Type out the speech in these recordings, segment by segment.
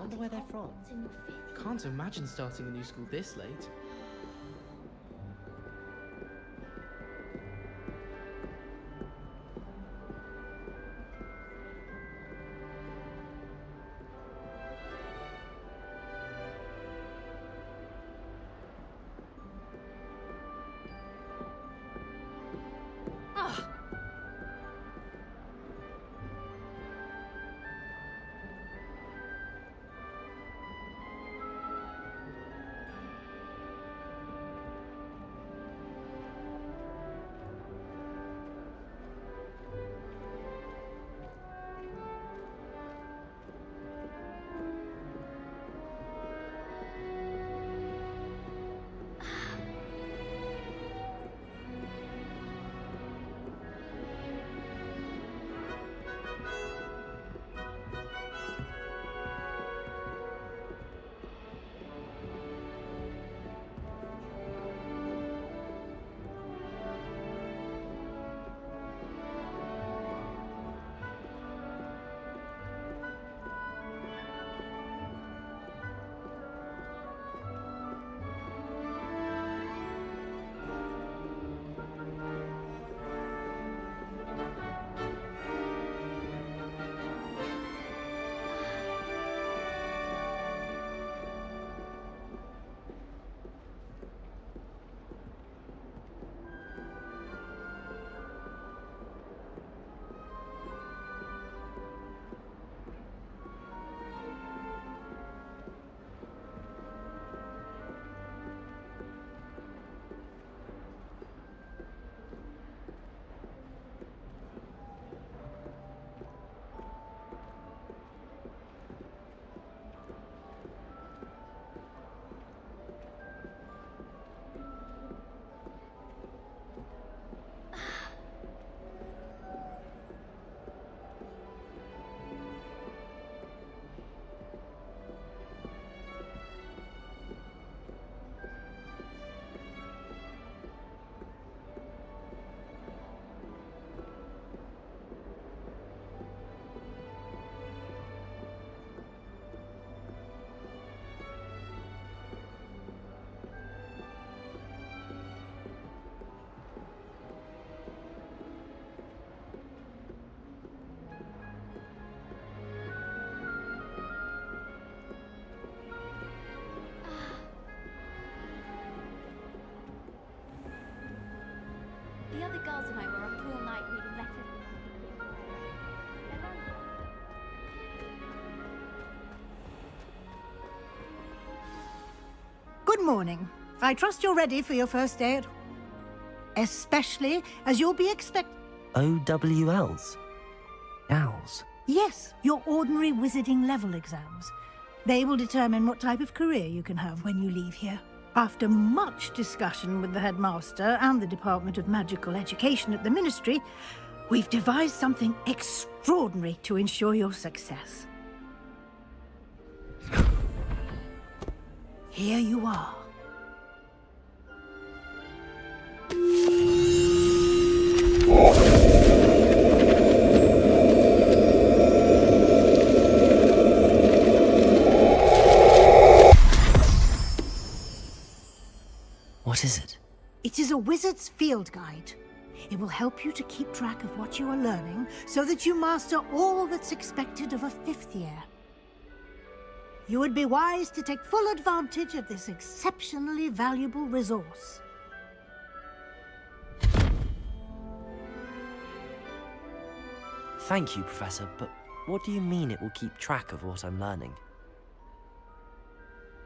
wonder where they're from. Can't imagine starting a new school this late. The other girls and I were up all night reading letters. Good morning. I trust you're ready for your first day at... Especially as you'll be OWLs? Owls? Yes, your ordinary wizarding level exams. They will determine what type of career you can have when you leave here. After much discussion with the headmaster and the Department of Magical Education at the Ministry, we've devised something extraordinary to ensure your success. Here you are. What is it? It is a wizard's field guide. It will help you to keep track of what you are learning so that you master all that's expected of a fifth year. You would be wise to take full advantage of this exceptionally valuable resource. Thank you, Professor, but what do you mean it will keep track of what I'm learning?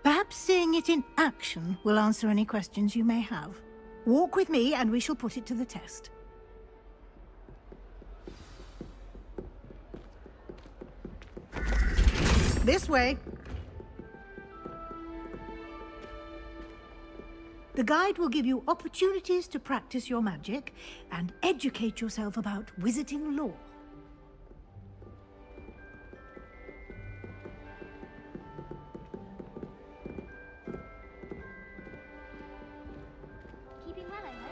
Perhaps seeing it in action will answer any questions you may have. Walk with me and we shall put it to the test. This way. The guide will give you opportunities to practice your magic and educate yourself about wizarding lore. Keeping well, I hope.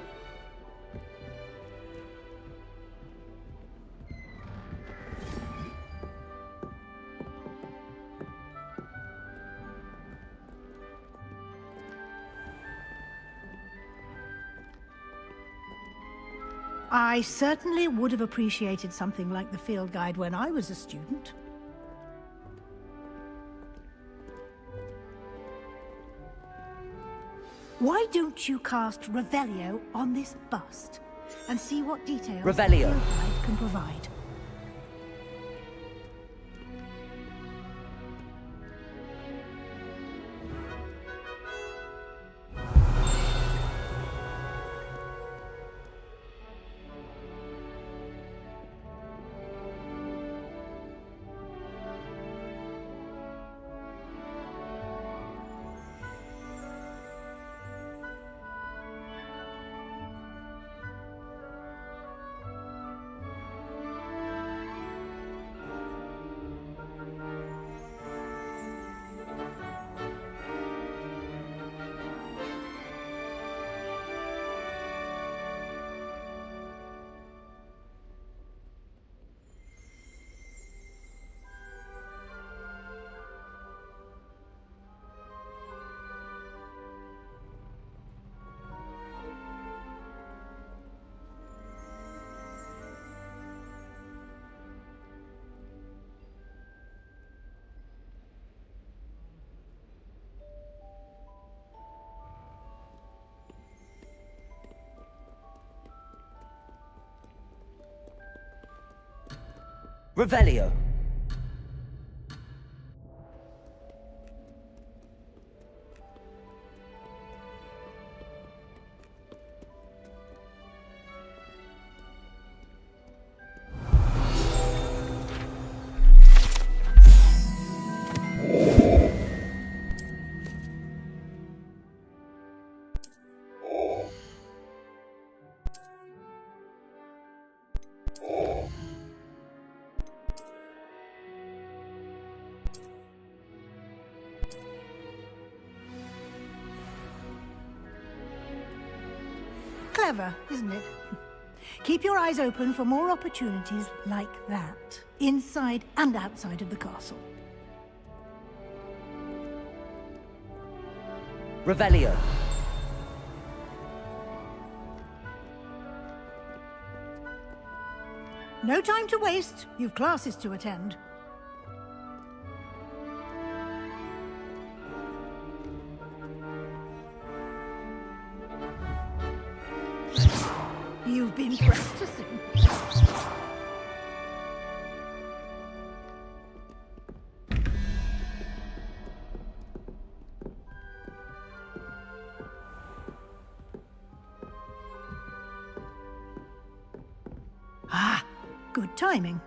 I certainly would have appreciated something like the field guide when I was a student. Why don't you cast Revelio on this bust and see what details the Revelio. field guide can provide? Revelio. Clever, isn't it? Keep your eyes open for more opportunities like that, inside and outside of the castle. Revelio. No time to waste. You've classes to attend. You've been practicing. Ah, good timing.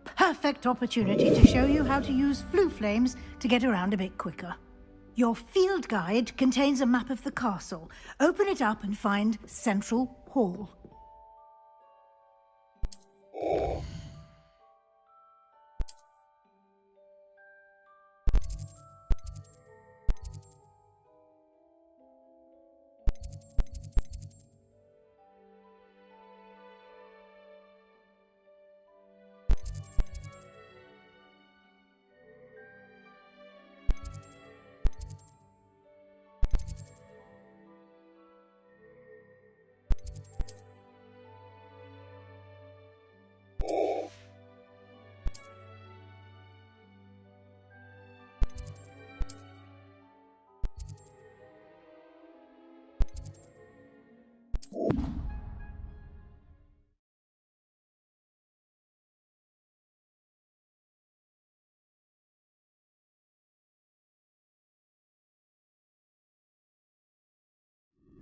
Perfect opportunity to show you how to use flue flames to get around a bit quicker. Your field guide contains a map of the castle. Open it up and find Central Hall.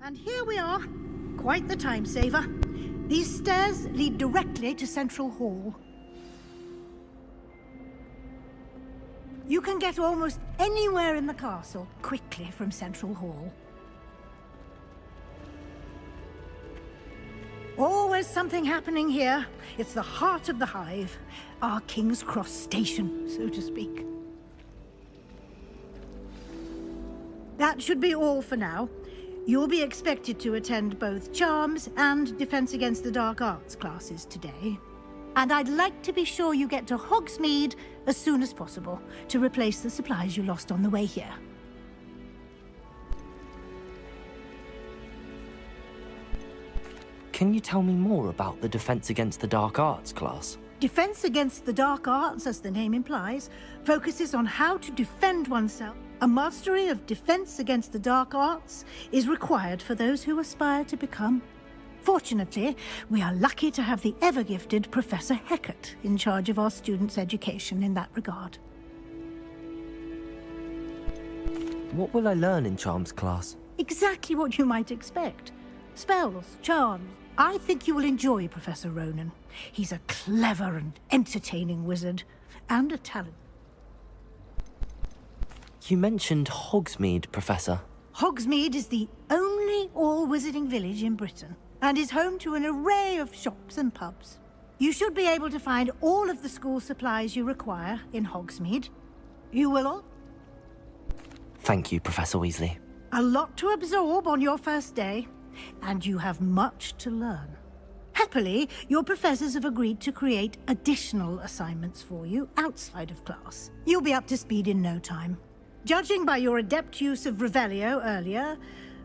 And here we are. Quite the time saver. These stairs lead directly to Central Hall. You can get almost anywhere in the castle quickly from Central Hall. Always something happening here. It's the heart of the hive. Our King's Cross station, so to speak. That should be all for now. You'll be expected to attend both Charms and Defense Against the Dark Arts classes today. And I'd like to be sure you get to Hogsmeade as soon as possible to replace the supplies you lost on the way here. Can you tell me more about the Defense Against the Dark Arts class? Defense Against the Dark Arts, as the name implies, focuses on how to defend oneself. A mastery of Defense Against the Dark Arts is required for those who aspire to become. Fortunately, we are lucky to have the ever-gifted Professor Heckert in charge of our students' education in that regard. What will I learn in Charms class? Exactly what you might expect. Spells, charms. I think you will enjoy Professor Ronan. He's a clever and entertaining wizard, and a talent. You mentioned Hogsmeade, Professor. Hogsmeade is the only all-wizarding village in Britain, and is home to an array of shops and pubs. You should be able to find all of the school supplies you require in Hogsmeade. You will all... Thank you, Professor Weasley. A lot to absorb on your first day, and you have much to learn. Happily, your professors have agreed to create additional assignments for you outside of class. You'll be up to speed in no time. Judging by your adept use of Revelio earlier,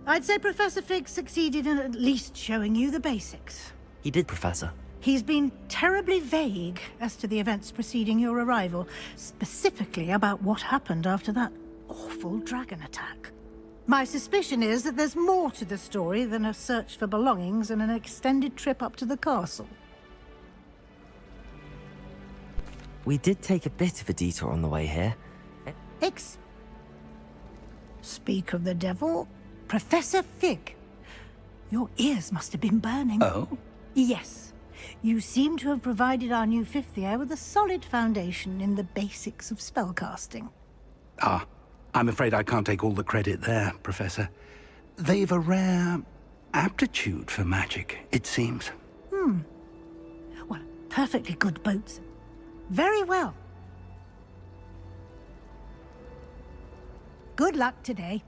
I'd say Professor Fig succeeded in at least showing you the basics. He did, Professor. He's been terribly vague as to the events preceding your arrival, specifically about what happened after that awful dragon attack. My suspicion is that there's more to the story than a search for belongings and an extended trip up to the castle. We did take a bit of a detour on the way here. Speak of the devil, Professor Fig. Your ears must have been burning. Oh? Yes. You seem to have provided our new fifth year with a solid foundation in the basics of spellcasting. Ah, I'm afraid I can't take all the credit there, Professor. They've a rare aptitude for magic, it seems. Well, perfectly good boats. Very well. Good luck today.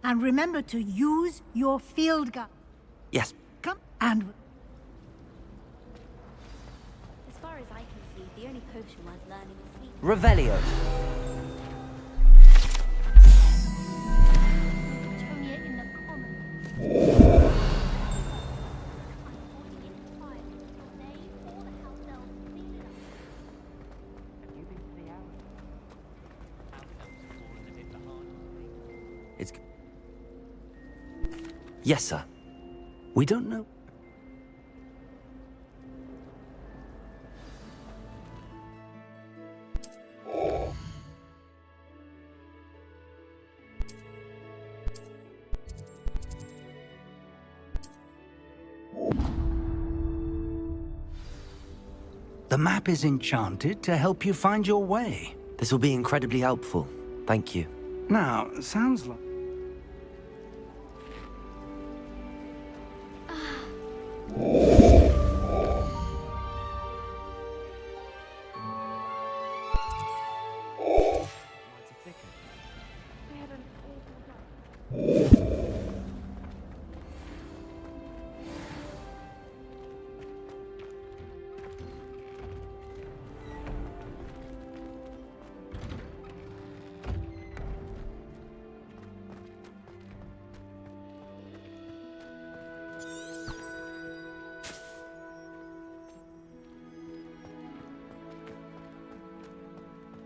And remember to use your field gun. Yes. Come and... As far as I can see, the only potion worth learning is sleep. Revelio. Antonia in the common. It's... Yes, sir. We don't know. The map is enchanted to help you find your way. This will be incredibly helpful. Thank you. Now, sounds like...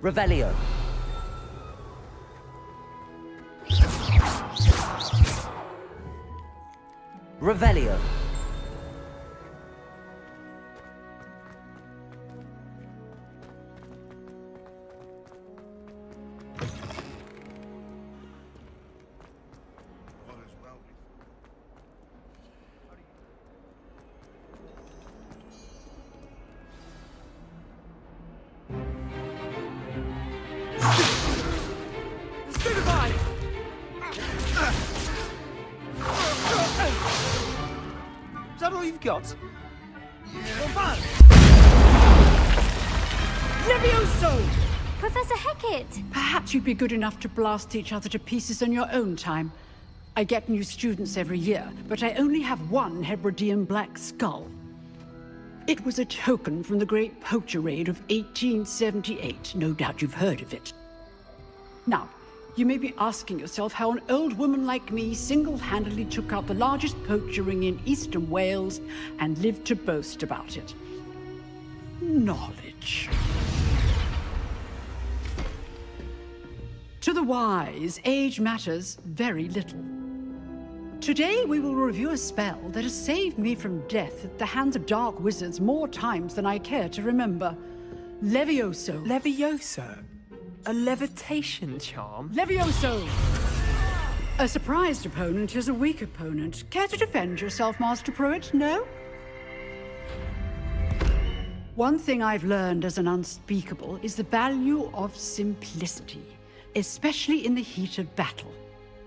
Revelio. Revelio. Is that all you've got? Levioso! Professor Heckett! Perhaps you'd be good enough to blast each other to pieces in your own time. I get new students every year, but I only have one Hebridean black skull. It was a token from the Great Poacher Raid of 1878. No doubt you've heard of it. Now, You may be asking yourself how an old woman like me single-handedly took out the largest poacher ring in eastern Wales and lived to boast about it. Knowledge. To the wise, age matters very little. Today we will review a spell that has saved me from death at the hands of dark wizards more times than I care to remember. Levioso. Levioso? A levitation charm? Levioso! A surprised opponent is a weak opponent. Care to defend yourself, Master Pruitt? No? One thing I've learned as an unspeakable is the value of simplicity, especially in the heat of battle.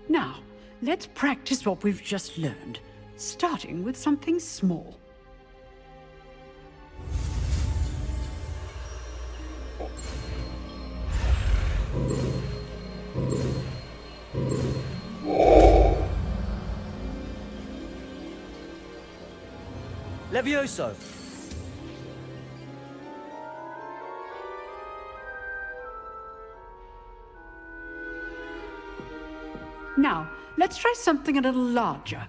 Now, let's practice what we've just learned, starting with something small. Levioso! Now, let's try something a little larger.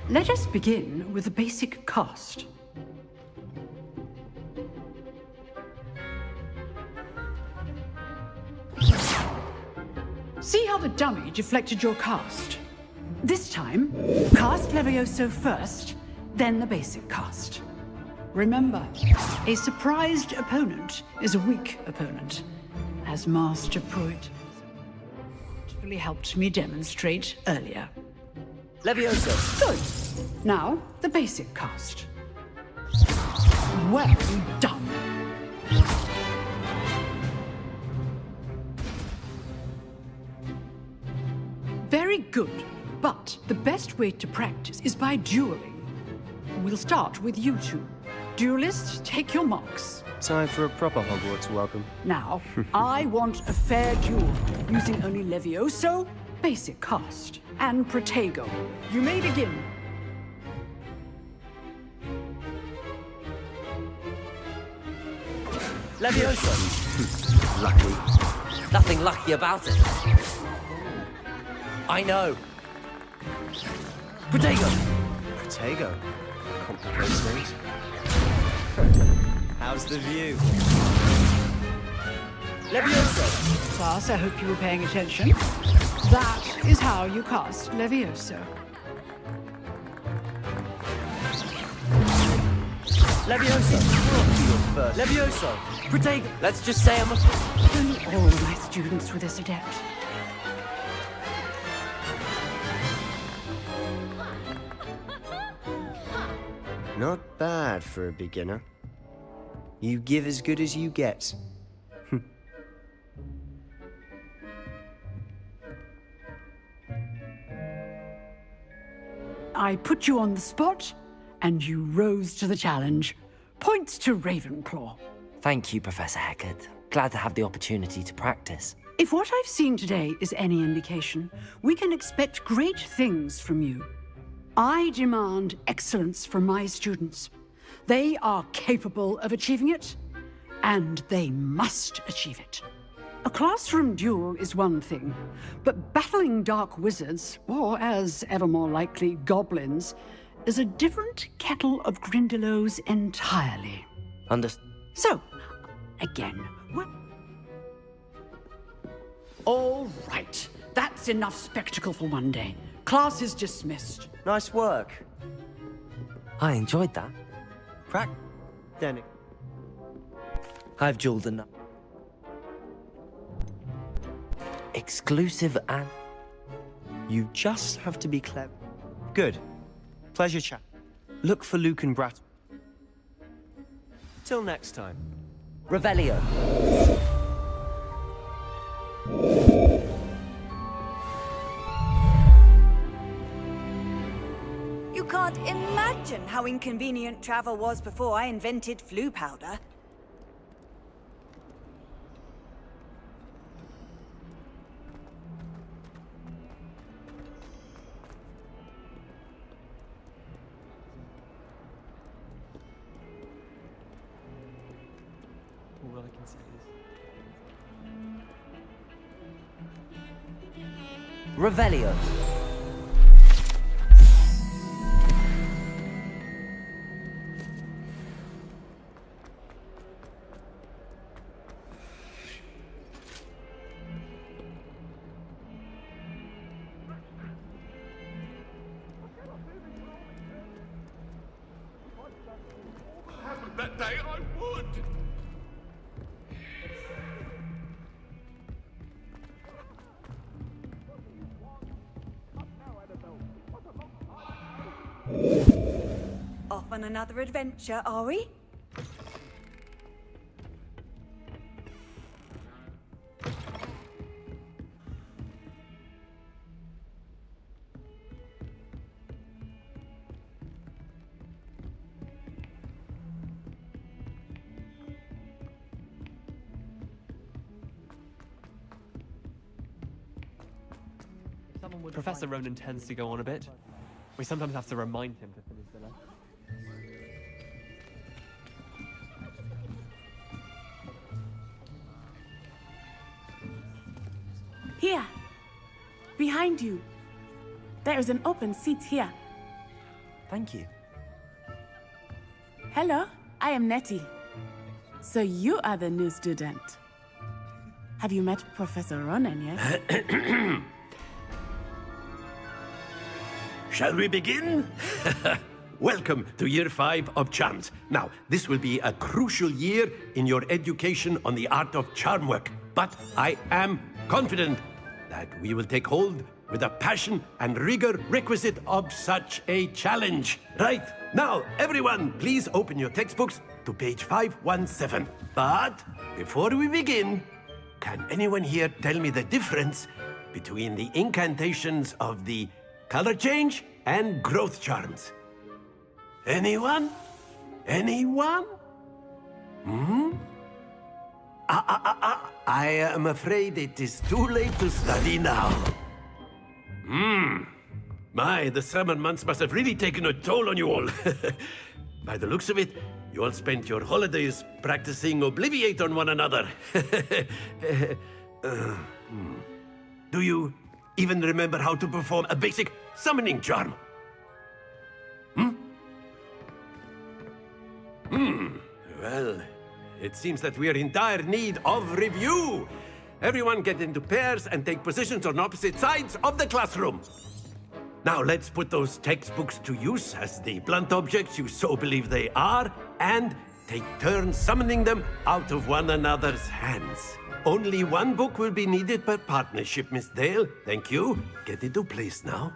Let us begin with the basic cast. See how the dummy deflected your cast? This time, cast Levioso first, then the basic cast. Remember, a surprised opponent is a weak opponent, as Master Pruitt really helped me demonstrate earlier. Levioso! Good. Now, the basic cast. Well done. Very good, but the best way to practice is by dueling. We'll start with you two. Duelists, take your marks. Time for a proper Hogwarts welcome. Now, I want a fair duel, using only Levioso, basic cast, and Protego. You may begin. Levioso! Lucky. Nothing lucky about it. I know. Protego! Protego. Complicates things. How's the view? Levioso! Class, I hope you were paying attention. That is how you cast Levioso. Levioso! Levioso! Protego! Let's just say I'm a... Only all my students were this adept. Not bad for a beginner. You give as good as you get. I put you on the spot, and you rose to the challenge. Points to Ravenclaw. Thank you, Professor Heckard. Glad to have the opportunity to practice. If what I've seen today is any indication, we can expect great things from you. I demand excellence from my students. They are capable of achieving it, and they must achieve it. A classroom duel is one thing, but battling dark wizards, or as ever more likely, goblins, is a different kettle of Grindylows entirely. So, again, all right, that's enough spectacle for one day. Class is dismissed. Nice work. I enjoyed that. Then I've dueled enough. Exclusive and... you just have to be clever. Good. Pleasure chat. Look for Luke and Brat. Till next time. Revelio. You can't imagine how inconvenient travel was before I invented flu powder. Revelio. That day I would. Off on another adventure, are we? Professor Ronan tends to go on a bit. We sometimes have to remind him to finish the lesson. Here! Behind you! There is an open seat here. Thank you. Hello, I am Nettie. So you are the new student. Have you met Professor Ronan yet? Shall we begin? Welcome to Year 5 of Charms. Now, this will be a crucial year in your education on the art of charm work. But I am confident that we will take hold with the passion and rigor requisite of such a challenge. Right, now, everyone, please open your textbooks to page 517. But before we begin, can anyone here tell me the difference between the incantations of the color change and growth charms? Anyone? Anyone? I am afraid it is too late to study now. My, the summer months must have really taken a toll on you all. By the looks of it, you all spent your holidays practicing Obliviate on one another. Do you even remember how to perform a basic summoning charm? Well, it seems that we are in dire need of review. Everyone get into pairs and take positions on opposite sides of the classroom. Now let's put those textbooks to use as the blunt objects you so believe they are, and take turns summoning them out of one another's hands. Only one book will be needed per partnership, Miss Dale. Thank you. Get into place now.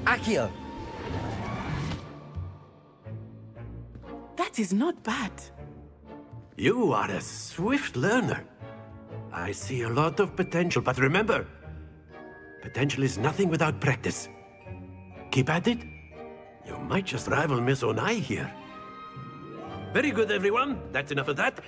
Accio! That is not bad. You are a swift learner. I see a lot of potential, but remember, potential is nothing without practice. Keep at it. You might just rival Miss Onai here. Very good, everyone. That's enough of that.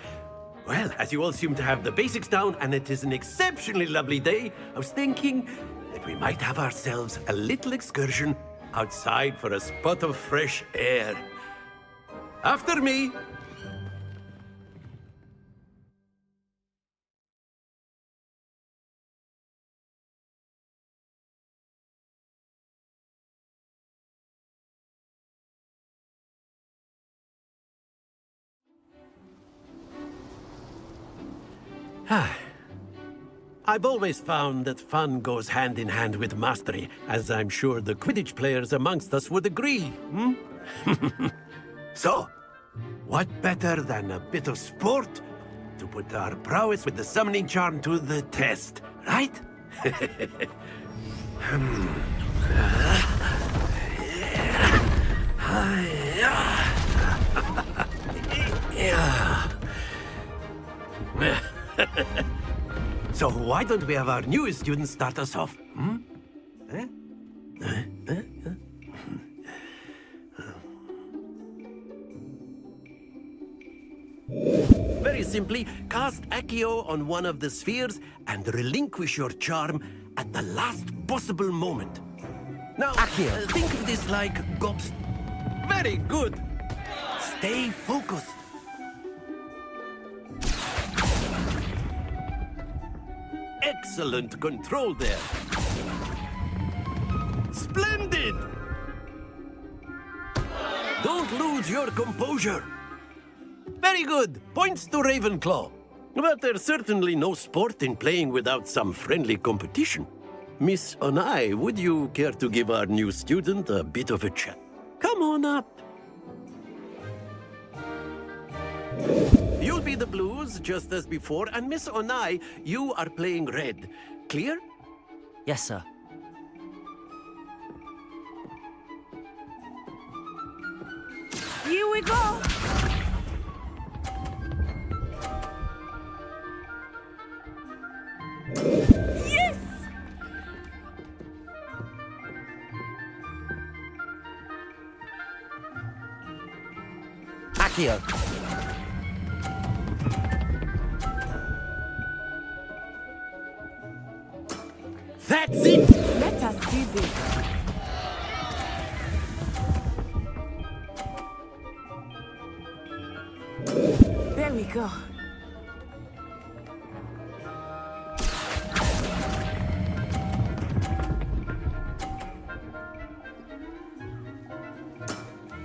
Well, as you all seem to have the basics down, and it is an exceptionally lovely day, I was thinking that we might have ourselves a little excursion outside for a spot of fresh air. After me. I've always found that fun goes hand in hand with mastery, as I'm sure the Quidditch players amongst us would agree, So, what better than a bit of sport to put our prowess with the summoning charm to the test, right? So why don't we have our newest student start us off? Very simply, cast Accio on one of the spheres and relinquish your charm at the last possible moment. Now, Akio. think of this like gobs. Very good. Stay focused. Excellent control there. Splendid! Don't lose your composure. Very good. Points to Ravenclaw. But there's certainly no sport in playing without some friendly competition. Miss Onai, would you care to give our new student a bit of a chat? Come on up. You'll be the blues, just as before, and Miss Onai, you are playing red. Clear? Yes, sir. Here we go! Yes! Akio. That's it! Let us see this. There we go.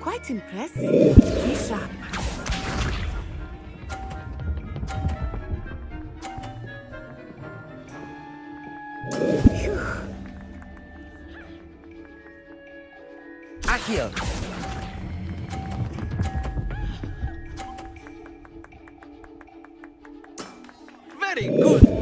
Quite impressive. Be sharp. Phew. Akio. Very good.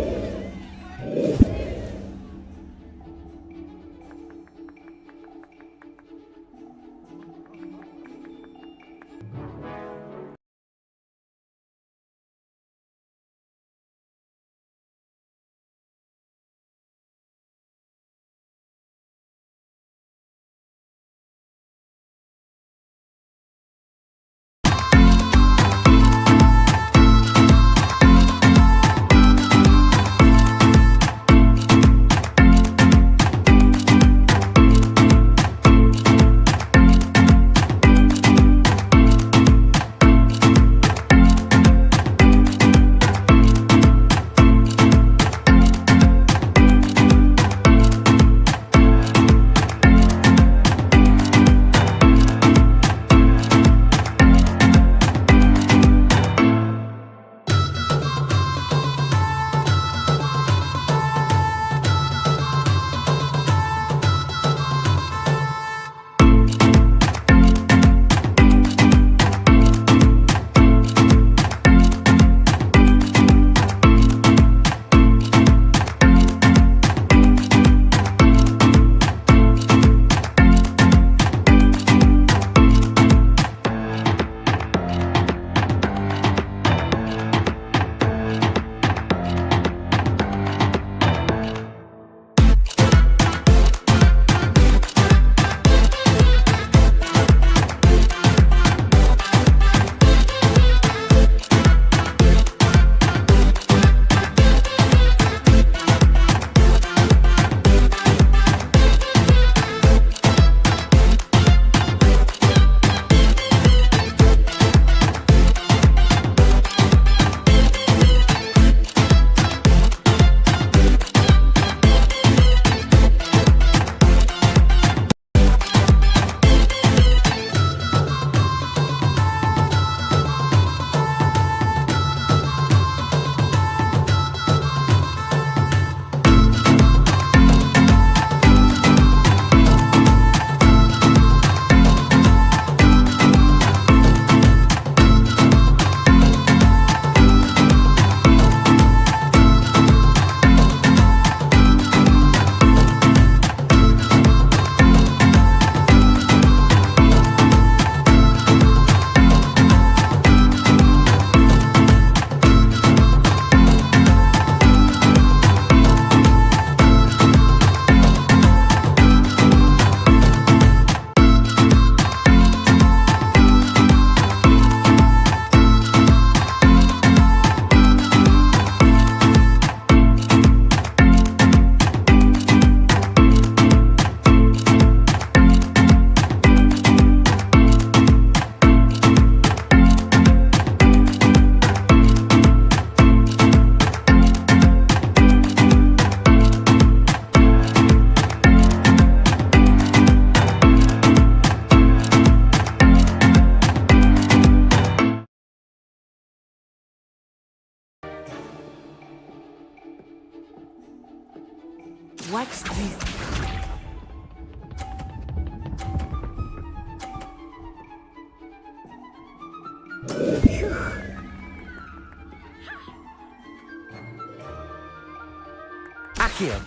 Accio.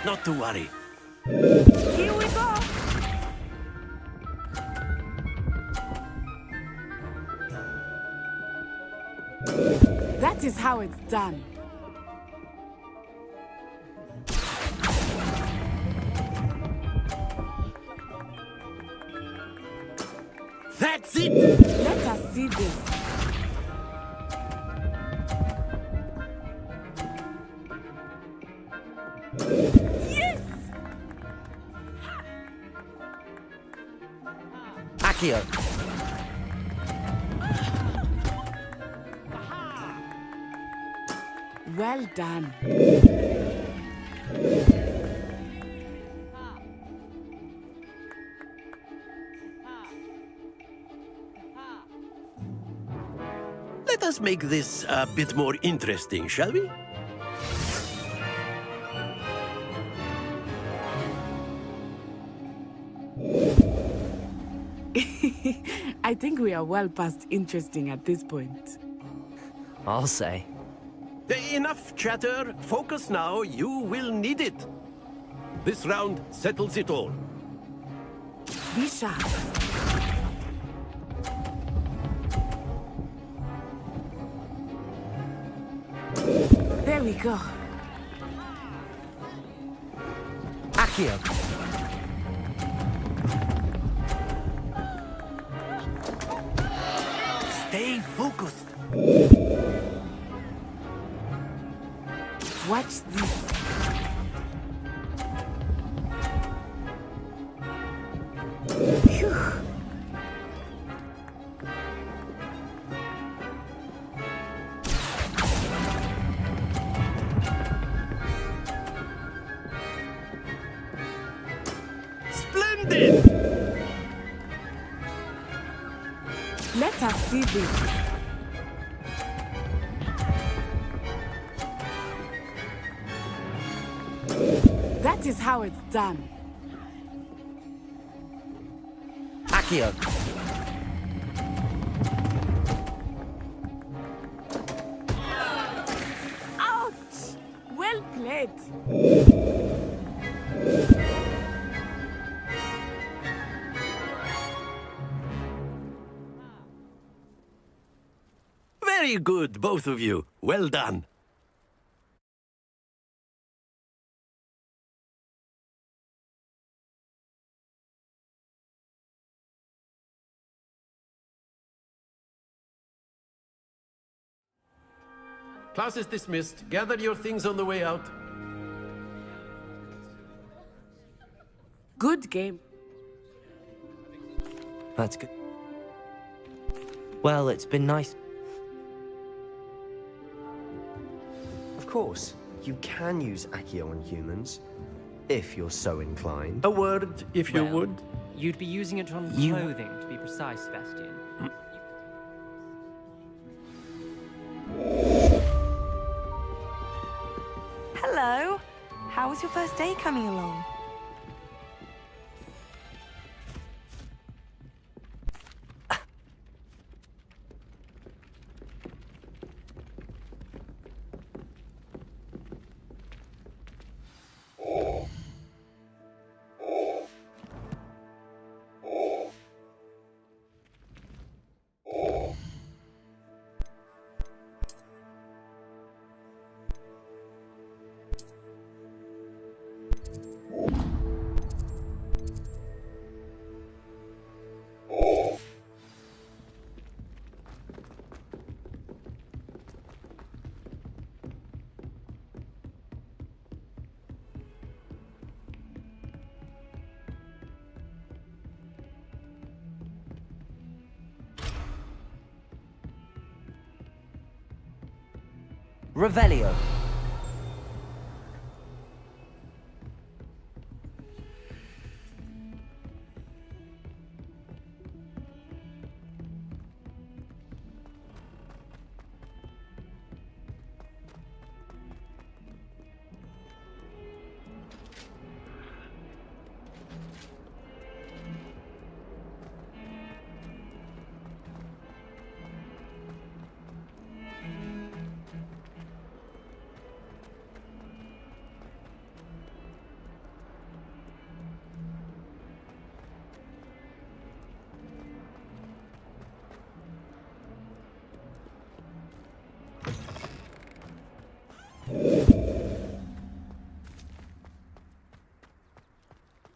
Not to worry. Here we go. That is how it's done. That's it! Let us see this. Yes! Accio. Well done. Let us make this a bit more interesting, shall we? I think we are well past interesting at this point. I'll say. Enough chatter. Focus now. You will need it. This round settles it all. Be sharp. There we go. Accio. Stay focused. Watch this. Phew. Splendid! Let us see this. That is how it's done. Accio. Ouch! Well played. Very good, both of you. Well done. Class is dismissed. Gather your things on the way out. Good game. That's good. Well, it's been nice. Of course, you can use Accio on humans, if you're so inclined. A word, if you would. You'd be using it on clothing, to be precise, Sebastian. Hello. How was your first day coming along? Revelio.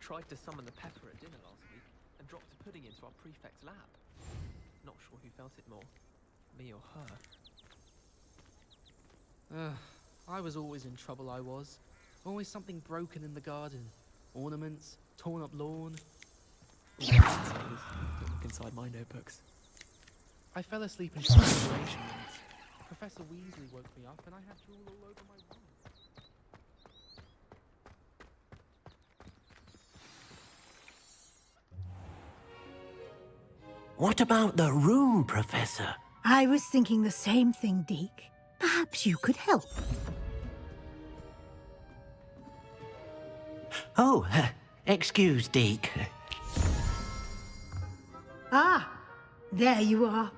tried to summon the pepper at dinner last week and dropped a pudding into our prefect's lab. Not sure who felt it more, me or her. I was always in trouble, I was. Always something broken in the garden. Ornaments, torn up lawn. Don't look inside my notebooks. I fell asleep in transpiration once. Professor Weasley woke me up and I had drool all over my room. What about the room, Professor? I was thinking the same thing, Deke. Perhaps you could help. Oh, excuse, Deke. Ah, there you are.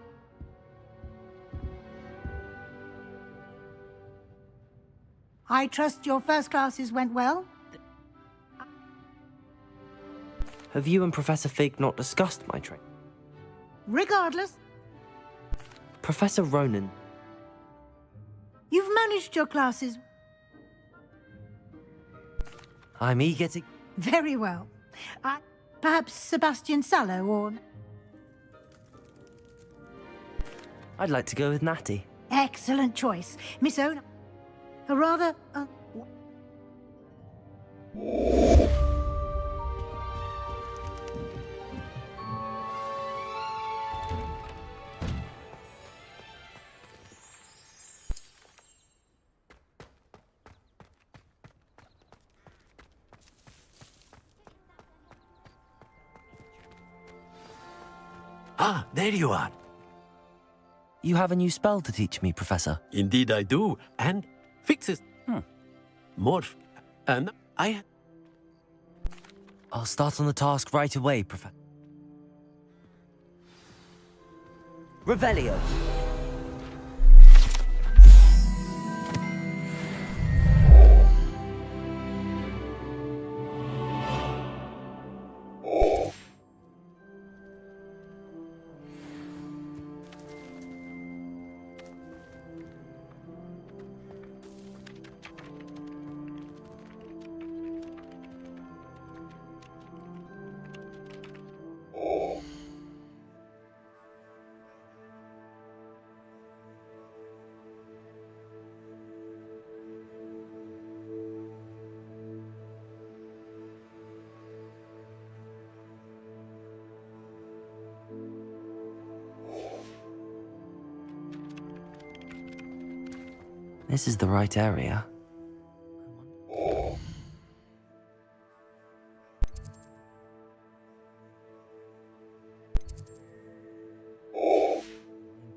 I trust your first classes went well? Have you and Professor Fig not discussed my training? Regardless, Professor Ronan, you've managed your classes I'm eager to... very well. Perhaps Sebastian Sallow or... I'd like to go with Natty. Excellent choice. Miss Ona... A rather... Ah, there you are. You have a new spell to teach me, Professor. Indeed I do. And fixes. Morph. And I'll start on the task right away, Professor. Revelio. This is the right area.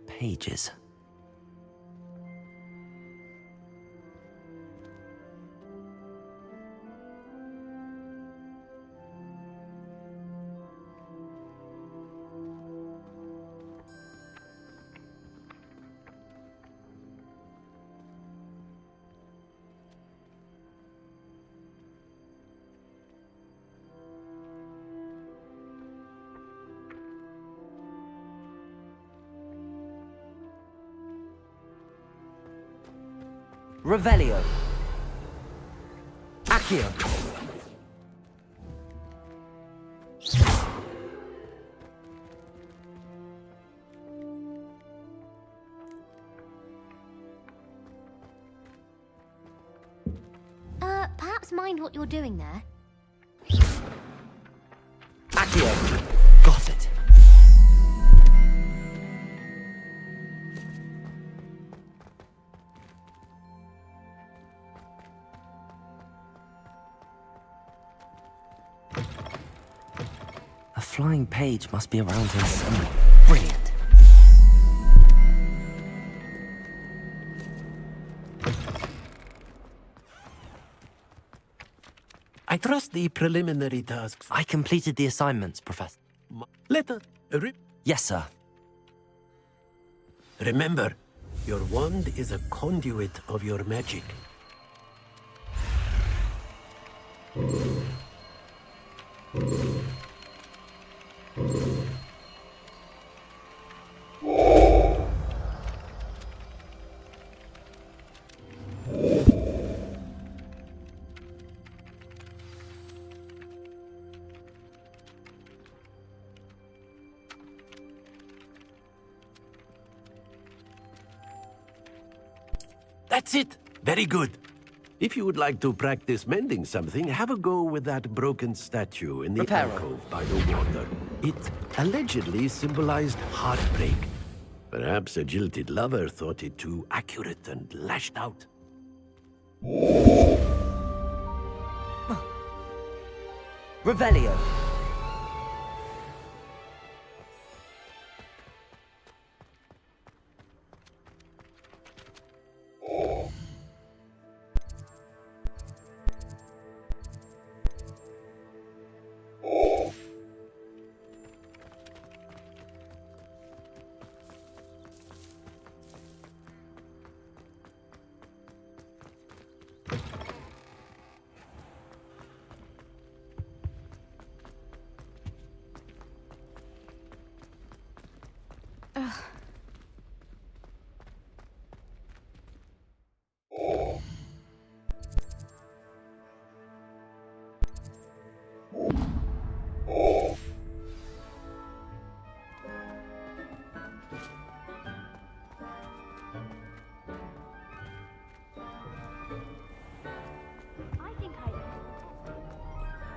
Pages. Revelio. Accio. Perhaps mind what you're doing there. Accio. Got it. A flying page must be around here somewhere. Brilliant. I trust the preliminary tasks. I completed the assignments, Professor. Let us... Yes, sir. Remember, your wand is a conduit of your magic. That's it. Very good. If you would like to practice mending something, have a go with that broken statue in the Reparo. alcove by the water. It allegedly symbolized heartbreak. Perhaps a jilted lover thought it too accurate and lashed out. Revelio.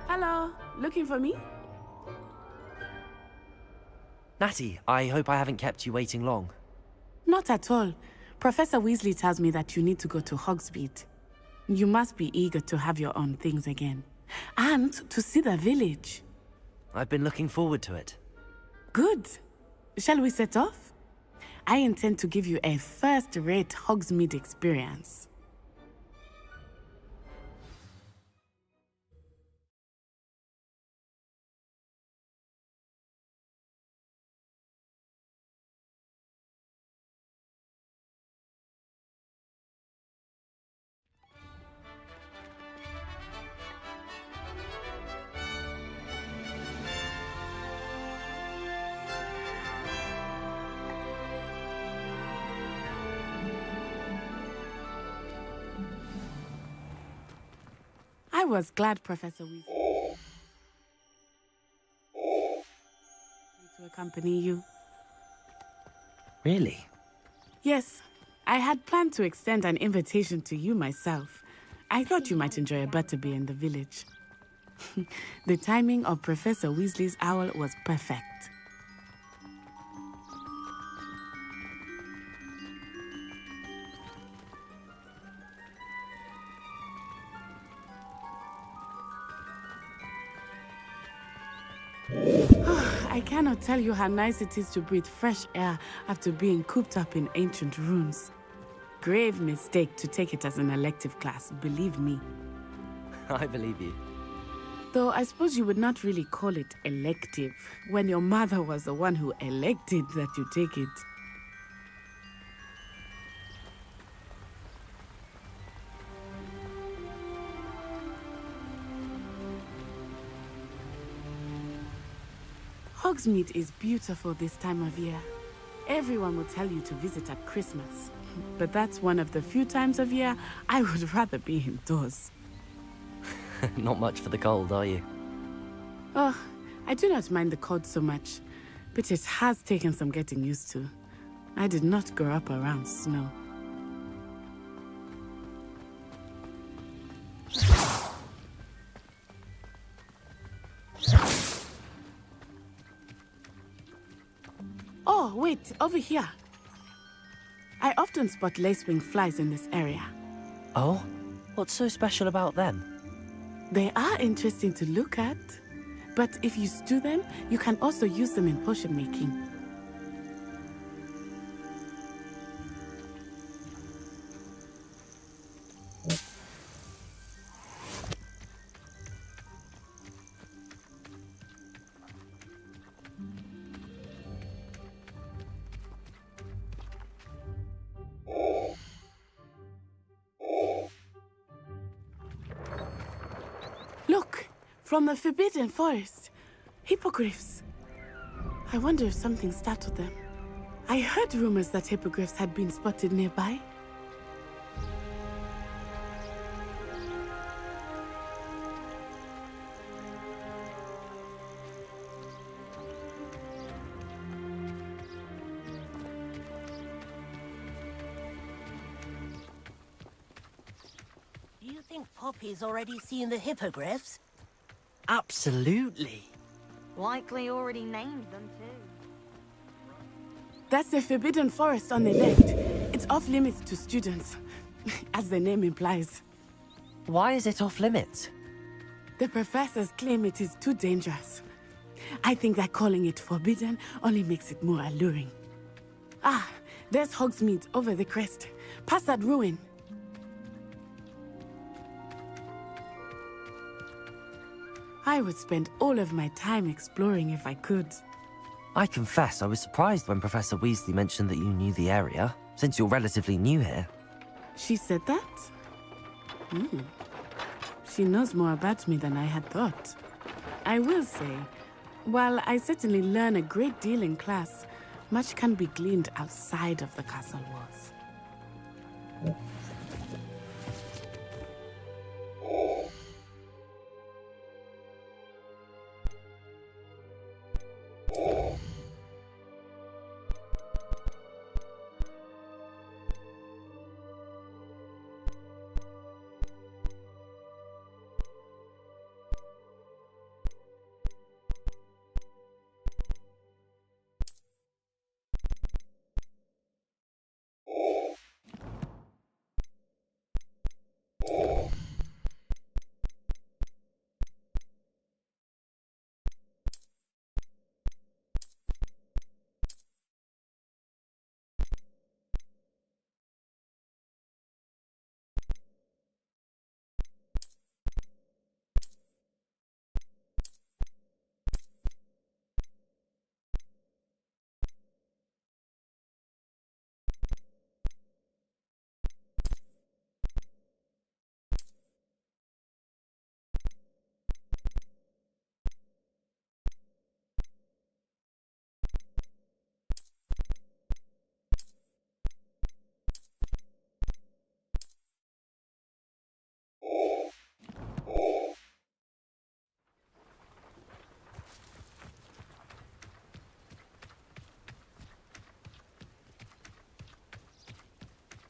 Hello, looking for me? Natty, I hope I haven't kept you waiting long. Not at all. Professor Weasley tells me that you need to go to Hogsmeade. You must be eager to have your own things again. And to see the village. I've been looking forward to it. Good. Shall we set off? I intend to give you a first-rate Hogsmeade experience. I was glad Professor Weasley to accompany you. Really? Yes, I had planned to extend an invitation to you myself. I thought you might enjoy a butterbeer in the village. The timing of Professor Weasley's owl was perfect. I cannot tell you how nice it is to breathe fresh air after being cooped up in ancient rooms. Grave mistake to take it as an elective class, believe me. I believe you. Though I suppose you would not really call it elective when your mother was the one who elected that you take it. Hogsmeade is beautiful this time of year. Everyone will tell you to visit at Christmas. But that's one of the few times of year I would rather be indoors. Not much for the cold, are you? Oh, I do not mind the cold so much, but it has taken some getting used to. I did not grow up around snow. Oh, wait, over here. I often spot lacewing flies in this area. Oh? What's so special about them? They are interesting to look at, but if you stew them, you can also use them in potion making. Look, from the Forbidden Forest. Hippogriffs. I wonder if something startled them. I heard rumors that hippogriffs had been spotted nearby. think Poppy's already seen the hippogriffs? Absolutely. Likely already named them too. That's the Forbidden Forest on the left. It's off limits to students, as the name implies. Why is it off limits? The professors claim it is too dangerous. I think that calling it forbidden only makes it more alluring. Ah, there's Hogsmeade over the crest. Past that ruin. I would spend all of my time exploring if I could. I confess I was surprised when Professor Weasley mentioned that you knew the area, since you're relatively new here. She said that? She knows more about me than I had thought. I will say, while I certainly learn a great deal in class, much can be gleaned outside of the castle walls.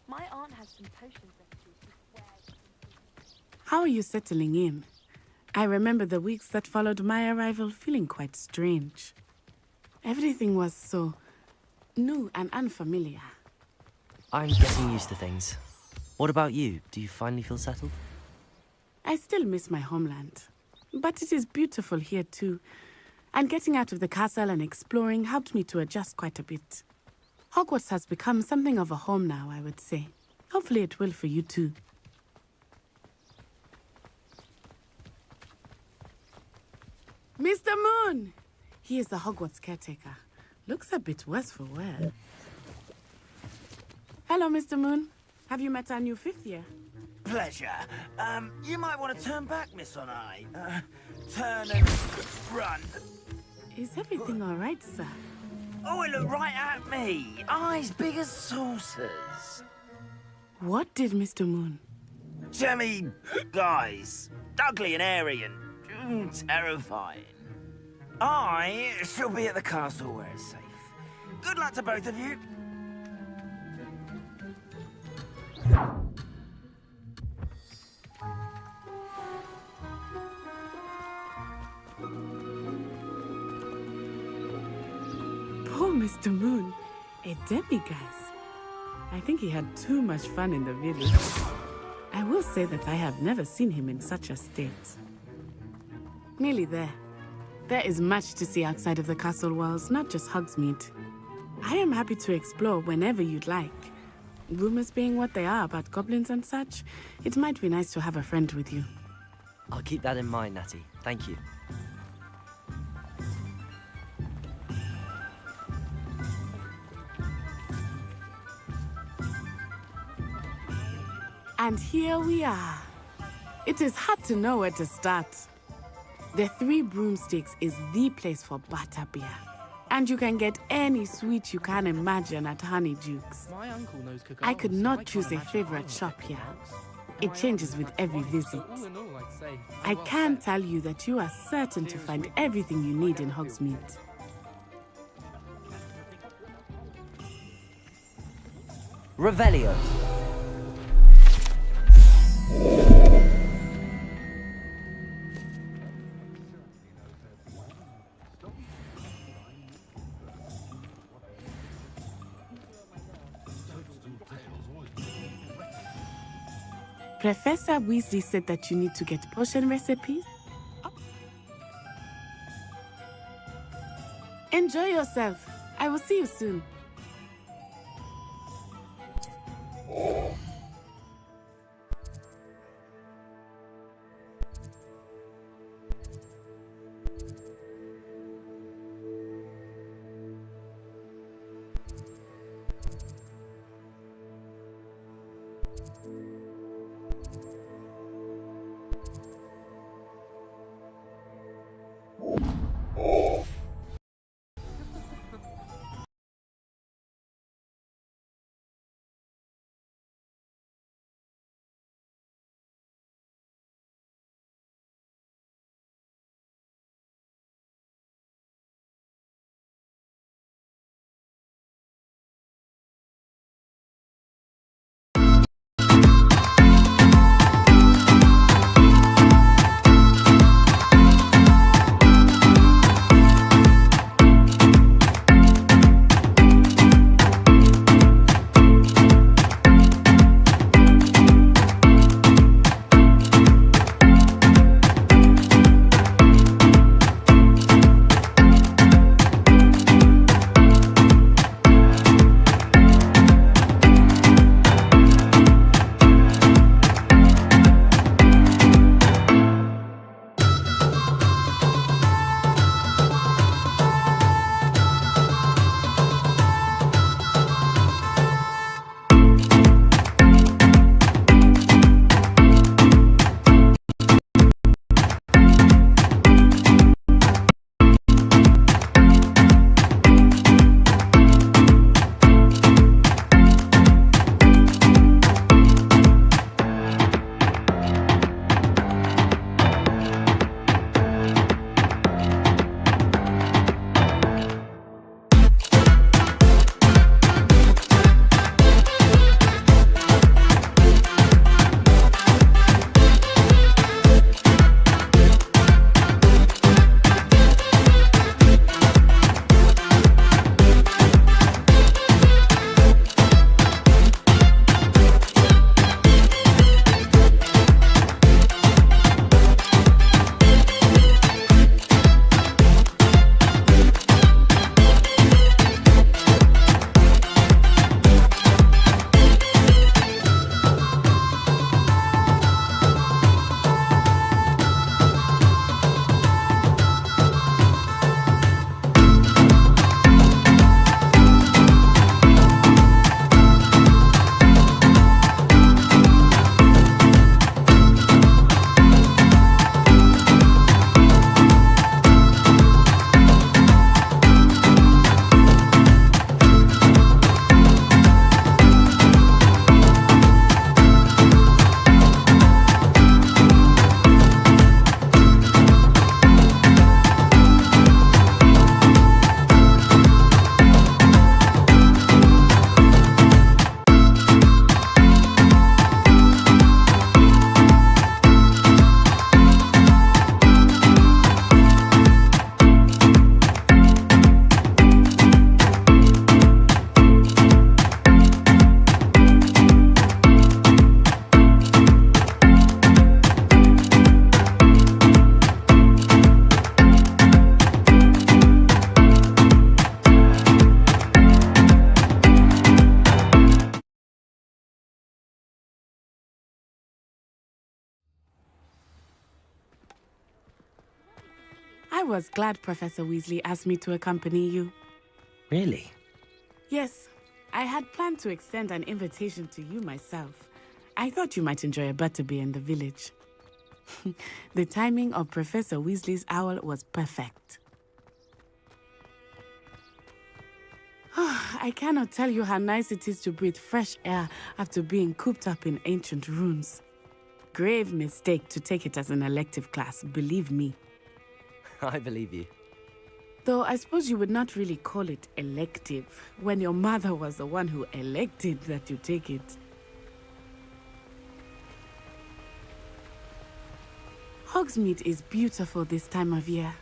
My aunt has some potions that she swears. How are you settling in? I remember the weeks that followed my arrival feeling quite strange. Everything was so new and unfamiliar. I'm getting used to things. What about you? Do you finally feel settled? I still miss my homeland, but it is beautiful here too. And getting out of the castle and exploring helped me to adjust quite a bit. Hogwarts has become something of a home now, I would say. Hopefully it will for you too. Mr. Moon! He is the Hogwarts caretaker. Looks a bit worse for wear. Hello, Mr. Moon. Have you met our new fifth year? Pleasure. You might want to turn back, Miss Onai. Turn and run. Is everything all right, sir? Oh, it looked right at me. Eyes big as saucers. What did Mr. Moon? Jemmy, guys. Ugly and airy and terrifying. I shall be at the castle where it's safe. Good luck to both of you. Poor Mr. Moon, a demiguise. I think he had too much fun in the village. I will say that I have never seen him in such a state. Nearly there. There is much to see outside of the castle walls, not just Hogsmeade. I am happy to explore whenever you'd like. Rumors being what they are about goblins and such, it might be nice to have a friend with you. I'll keep that in mind, Natty. Thank you. And here we are. It is hard to know where to start. The Three Broomsticks is the place for butterbeer. And you can get any sweet you can imagine at Honeydukes. My uncle knows Cookalo's. I could not can't choose a imagine favorite I'm shop like here. Cookalo's. It My changes uncle with has every five, visit. so all in all, I'd say I I'm well can set. tell you that you are certain to find everything you need in Hogsmeade. Revelio. Professor Weasley said that you need to get potion recipes. Enjoy yourself. I will see you soon. I was glad Professor Weasley asked me to accompany you. Really? Yes, I had planned to extend an invitation to you myself. I thought you might enjoy a butterbeer in the village. The timing of Professor Weasley's owl was perfect. I cannot tell you how nice it is to breathe fresh air after being cooped up in ancient rooms. Grave mistake to take it as an elective class, believe me. I believe you. Though I suppose you would not really call it elective when your mother was the one who elected that you take it. Hogsmeade is beautiful this time of year.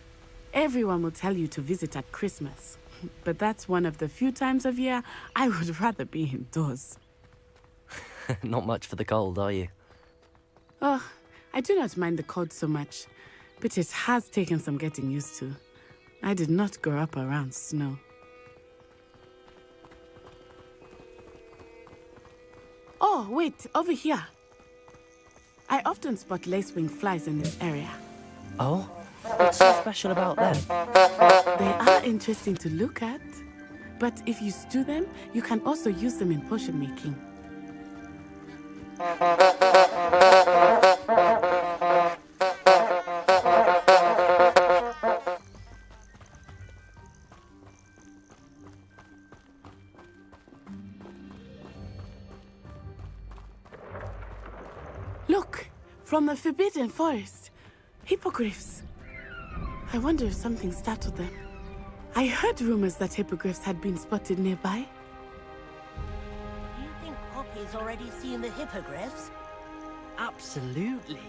Everyone will tell you to visit at Christmas. But that's one of the few times of year I would rather be indoors. Not much for the cold, are you? Oh, I do not mind the cold so much, but it has taken some getting used to. I did not grow up around snow. Oh, wait, over here. I often spot lacewing flies in this area. Oh? What's so special about them? They are interesting to look at, but if you stew them, you can also use them in potion making. Look, from the Forbidden Forest, hippogriffs. I wonder if something startled them. I heard rumors that hippogriffs had been spotted nearby. Do you think Poppy's already seen the hippogriffs? Absolutely.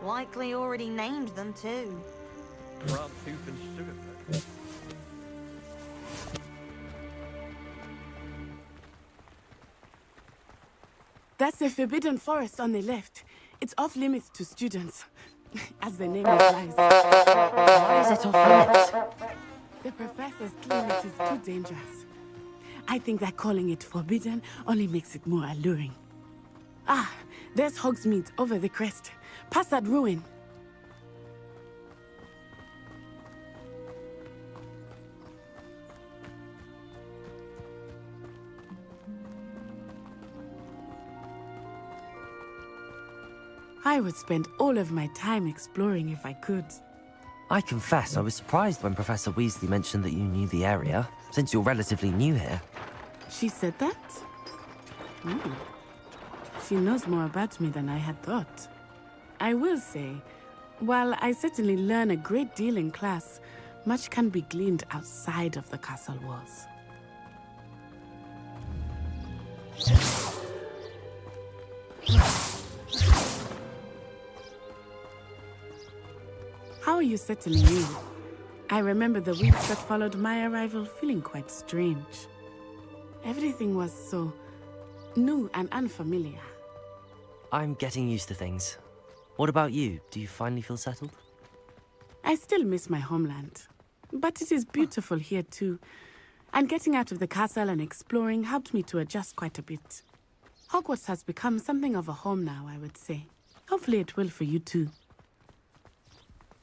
Likely already named them too. Grant tooth and sugar. That's the Forbidden Forest on the left. It's off limits to students, as the name implies. Why is it off limits? The professors claim it is too dangerous. I think that calling it forbidden only makes it more alluring. Ah, there's Hogsmeade over the crest. Past that ruin. I would spend all of my time exploring if I could. I confess I was surprised when Professor Weasley mentioned that you knew the area, since you're relatively new here. She said that? She knows more about me than I had thought. I will say, while I certainly learn a great deal in class, much can be gleaned outside of the castle walls. How are you settling in? I remember the weeks that followed my arrival feeling quite strange. Everything was so new and unfamiliar. I'm getting used to things. What about you? Do you finally feel settled? I still miss my homeland, but it is beautiful here too. And getting out of the castle and exploring helped me to adjust quite a bit. Hogwarts has become something of a home now, I would say. Hopefully it will for you too.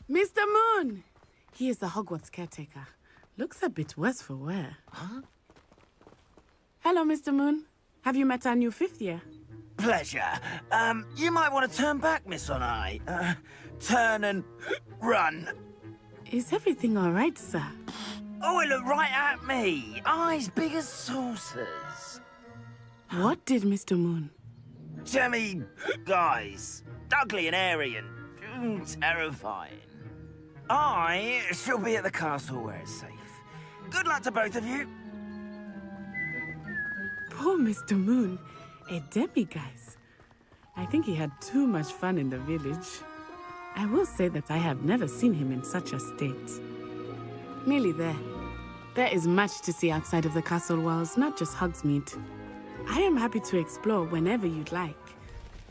Mr. Moon! He is the Hogwarts caretaker. Looks a bit worse for wear. Huh? Hello, Mr. Moon. Have you met our new fifth year? Pleasure. You might want to turn back, Miss Onai. Turn and run. Is everything all right, sir? Oh, it looked right at me. Eyes big as saucers. What did Mr. Moon? Jemmy guys. Ugly and airy and terrifying. I shall be at the castle where it's safe. Good luck to both of you. Poor Mr. Moon. A demiguise. I think he had too much fun in the village. I will say that I have never seen him in such a state. Nearly there. There is much to see outside of the castle walls, not just Hogsmeade. I am happy to explore whenever you'd like.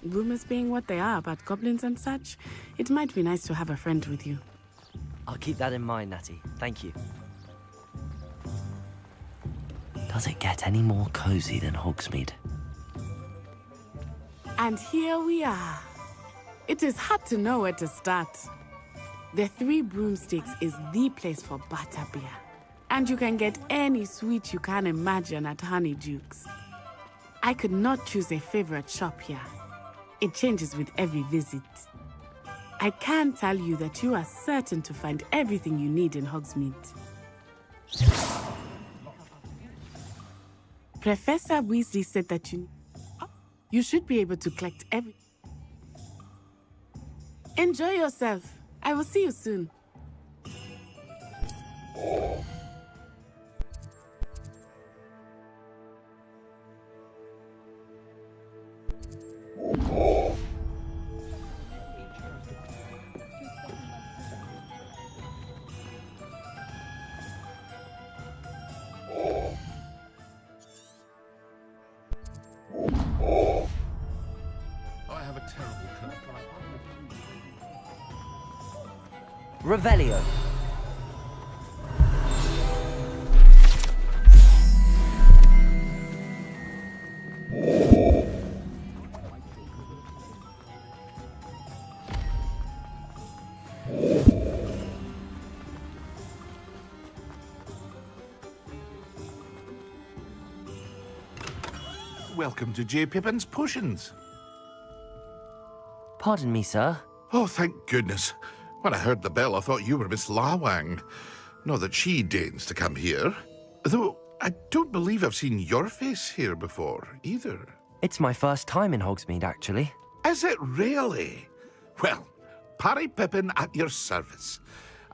Rumors being what they are about goblins and such, it might be nice to have a friend with you. I'll keep that in mind, Natty. Thank you. Does it get any more cozy than Hogsmeade? And here we are. It is hard to know where to start. The Three Broomsticks is the place for butterbeer. And you can get any sweet you can imagine at Honeydukes. I could not choose a favorite shop here. It changes with every visit. I can tell you that you are certain to find everything you need in Hogsmeade. Professor Weasley said that you should be able to collect every... Enjoy yourself. I will see you soon. I have a terrible cold. Revelio. Welcome to J. Pippin's Potions. Pardon me, sir. Oh, thank goodness. When I heard the bell, I thought you were Miss Lawang. Not that she deigns to come here. Though, I don't believe I've seen your face here before, either. It's my first time in Hogsmeade, actually. Is it really? Well, Parry Pippin at your service.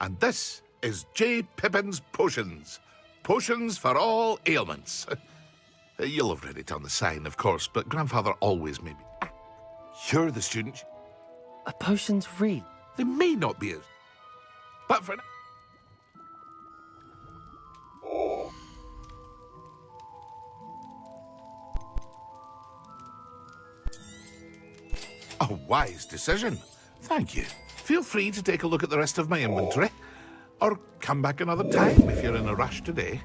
And this is J. Pippin's Potions. Potions for all ailments. You'll have read it on the sign, of course, but Grandfather always made me... You're the student. Potions read. They may not be as... But for... A wise decision. Thank you. Feel free to take a look at the rest of my inventory. Or come back another time if you're in a rush today.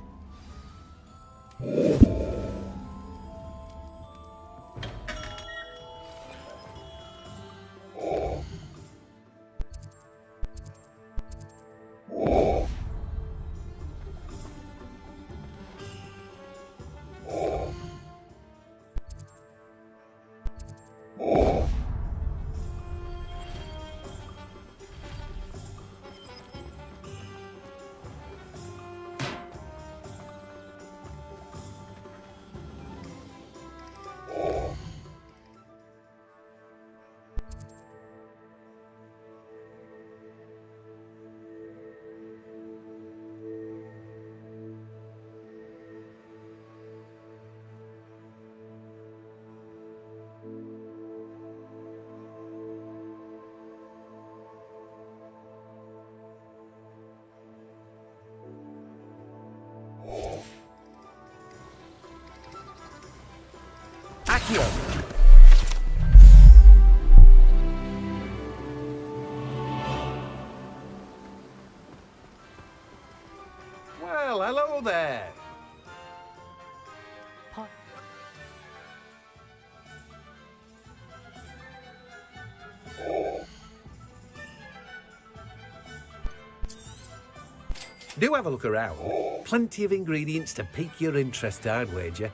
Accio. Well, hello there. Do have a look around. Plenty of ingredients to pique your interest, I'd wager.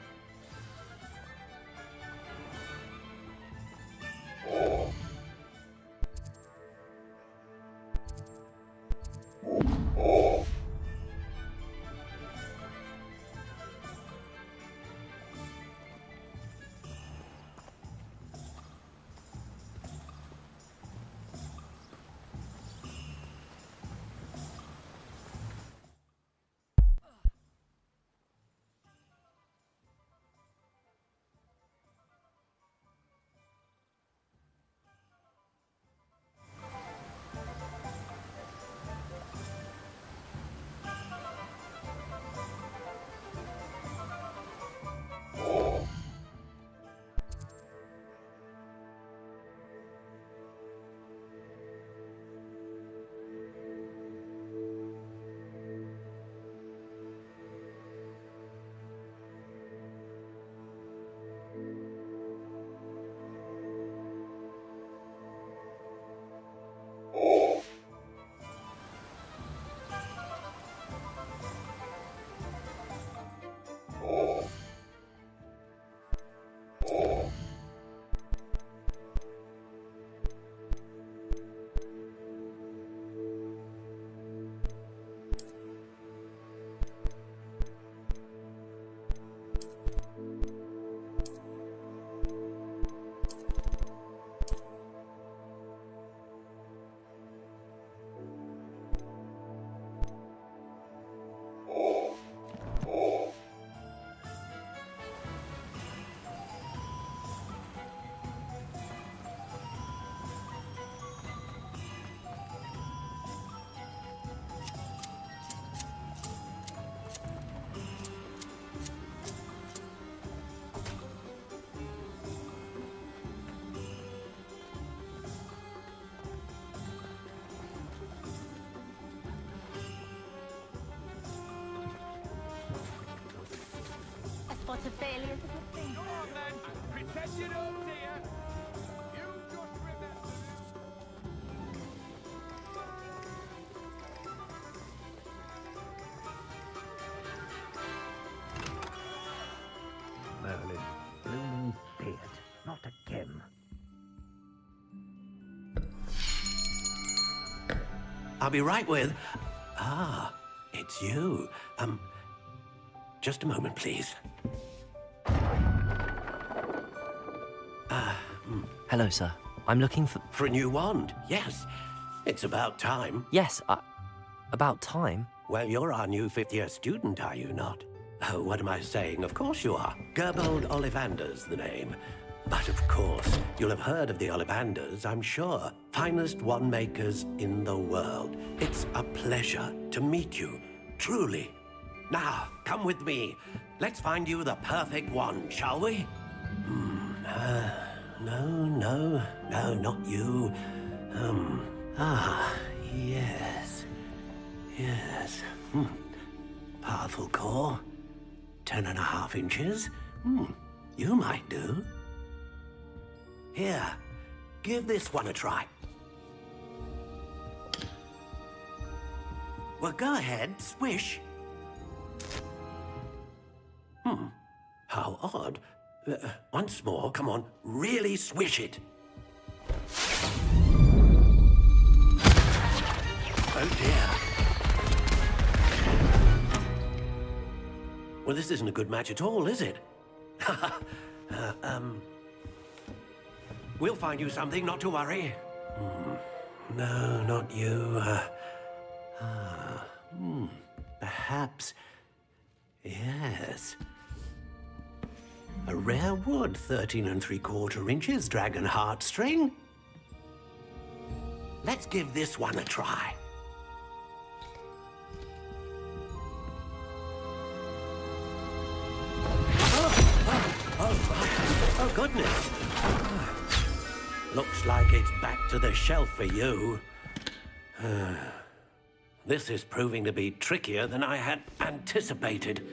I'll be right with... Ah, it's you. Just a moment, please. Hello, sir. I'm looking for... For a new wand, yes. It's about time. Yes, about time? Well, you're our new fifth-year student, are you not? Oh, what am I saying? Of course you are. Gerbold Ollivander's the name. But of course, you'll have heard of the Ollivanders, I'm sure. Finest wand makers in the world. It's a pleasure to meet you, truly. Now, come with me. Let's find you the perfect wand, shall we? No, not you. Yes. Powerful core. 10.5 inches. You might do. Here, give this one a try. Well, go ahead, swish. How odd. Once more, come on, really swish it. Oh dear. Well, this isn't a good match at all, is it? We'll find you something, not to worry. No, not you. Perhaps... Yes. A rare wood, 13 3/4 inches, dragon heartstring. Let's give this one a try. Oh, goodness. Looks like it's back to the shelf for you. This is proving to be trickier than I had anticipated.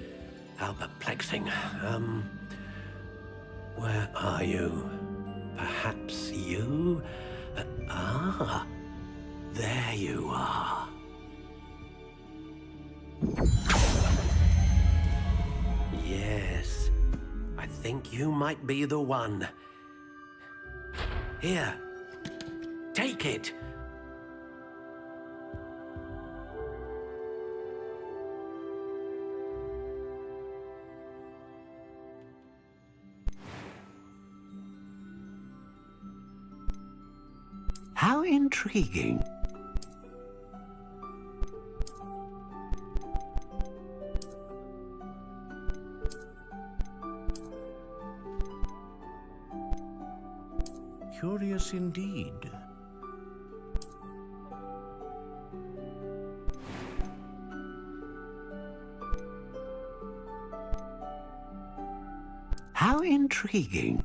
How perplexing. Where are you? Perhaps you? There you are. Yes, I think you might be the one. Here, take it. How intriguing. Curious indeed. How intriguing.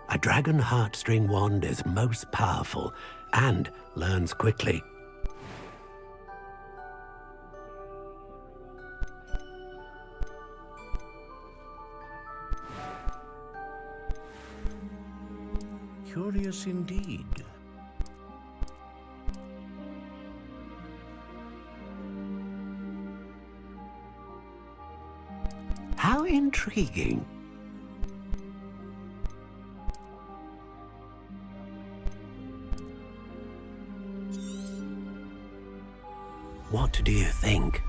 A dragon heartstring wand is most powerful and learns quickly. Curious indeed. How intriguing. What do you think?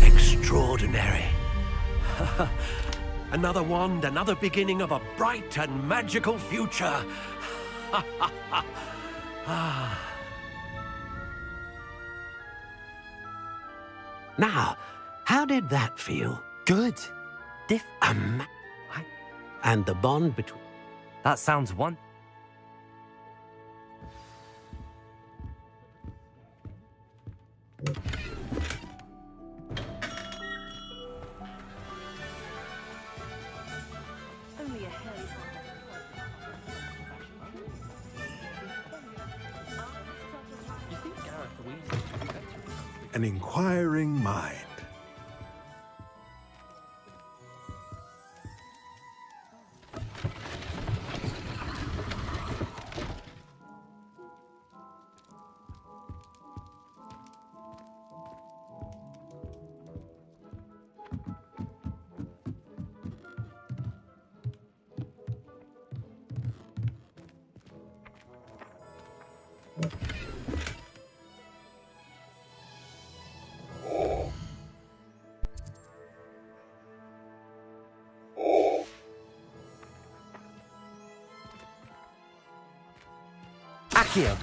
Extraordinary. Another wand, another beginning of a bright and magical future. Now, how did that feel? Good. And the bond between... That sounds one... an inquiring mind. Accio.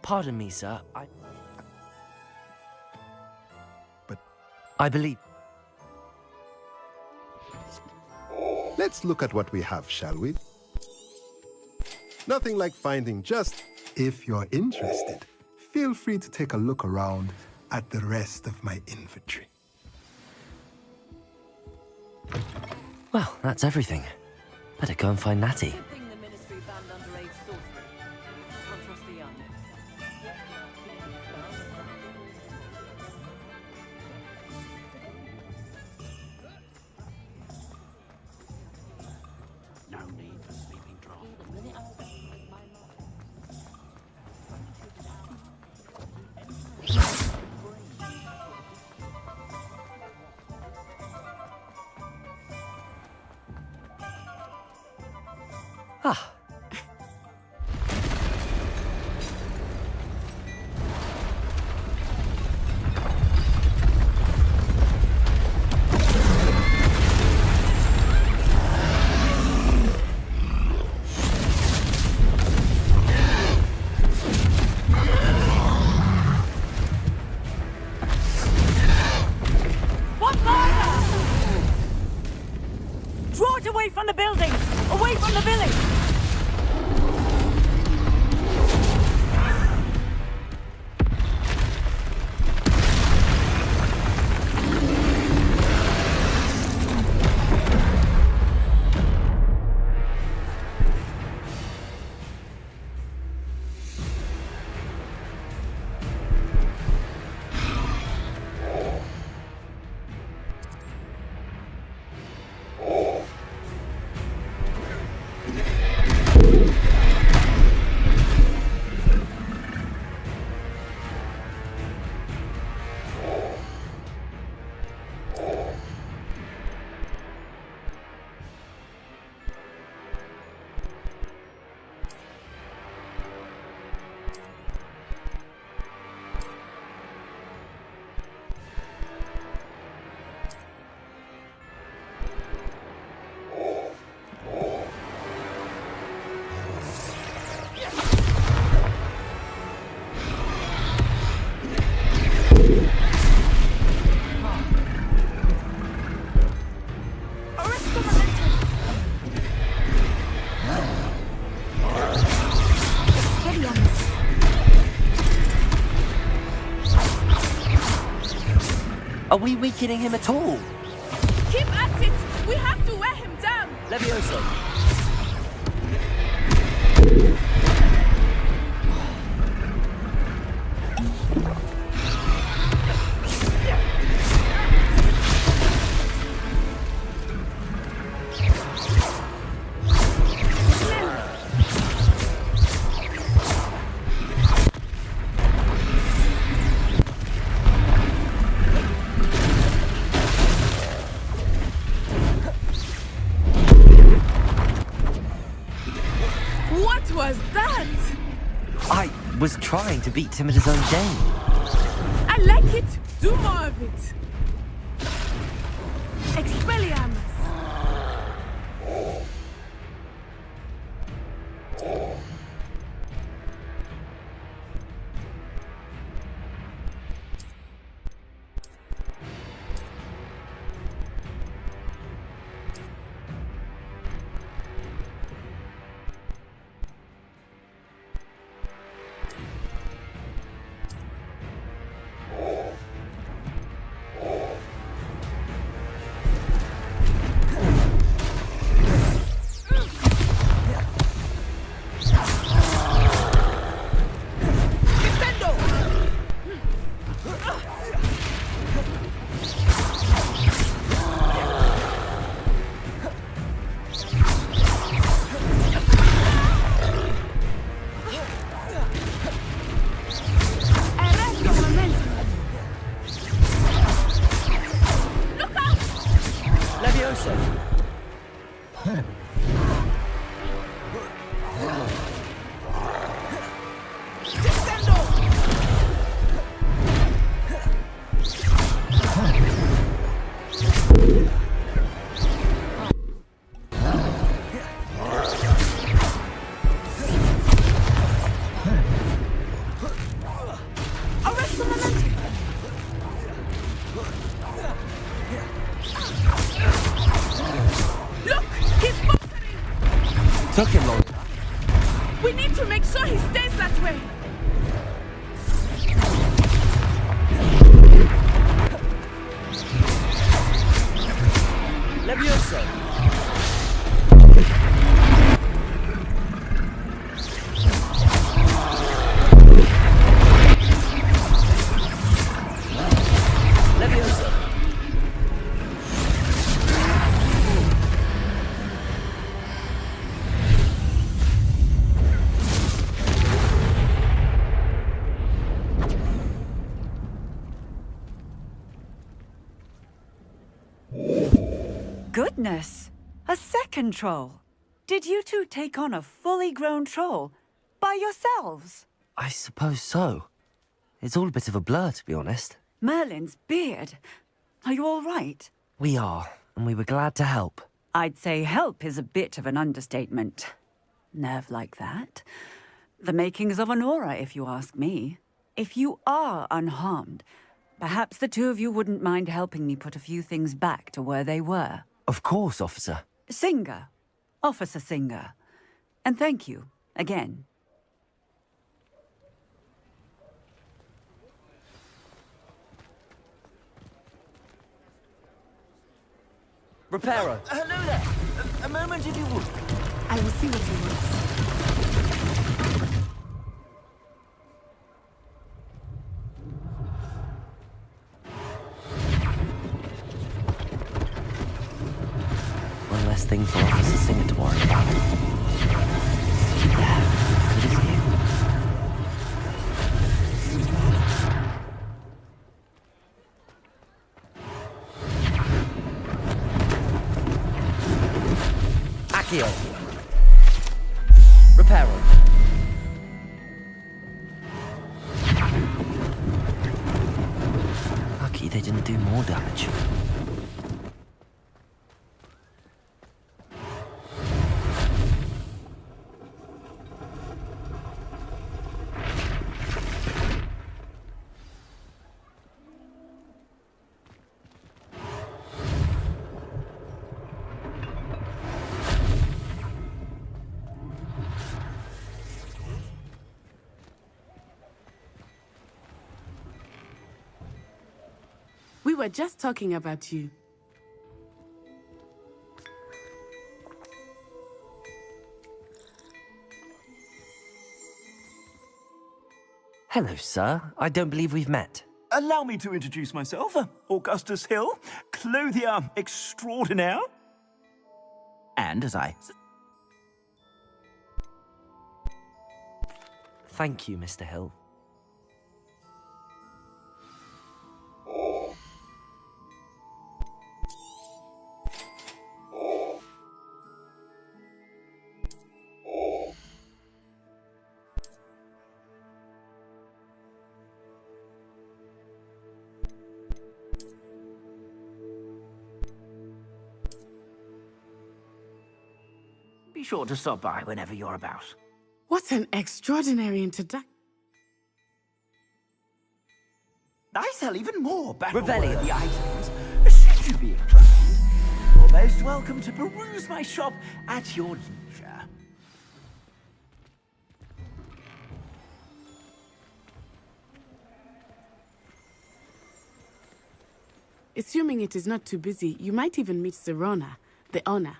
Pardon me, sir. I believe... Let's look at what we have, shall we? Nothing like finding just... If you're interested, feel free to take a look around at the rest of my inventory. Well, that's everything. Better go and find Natty. Ah. One further! Draw it away from the building! Away from the village! Are we weakening him at all? Keep at it! We have to wear him down! Levioso. What was that? I was trying to beat him at his own game. I like it. Do more of it. Expelliarmus. Levioso! Took him long. We need to make sure he stays that way. Levioso! Levioso! Goodness! A second troll! Did you two take on a fully grown troll? By yourselves? I suppose so. It's all a bit of a blur, to be honest. Merlin's beard. Are you all right? We are, and we were glad to help. I'd say help is a bit of an understatement. Nerve like that. The makings of an aura, if you ask me. If you are unharmed, perhaps the two of you wouldn't mind helping me put a few things back to where they were. Of course, officer. Singer. Officer Singer. And thank you, again. Reparo. Hello there. A moment if you would. I will see what he wants. One less thing for Officer Singer to worry about. Yeah, good as you. Accio. Reparo. Lucky they didn't do more damage. We were just talking about you. Hello, sir. I don't believe we've met. Allow me to introduce myself. Augustus Hill, clothier extraordinaire. And as I... Thank you, Mr. Hill. Be sure to stop by whenever you're about. What an extraordinary introduction. I sell even more Revelio. battle-worthy items. Should you be inclined, you're most welcome to peruse my shop at your leisure. Assuming it is not too busy, you might even meet Serona, the owner.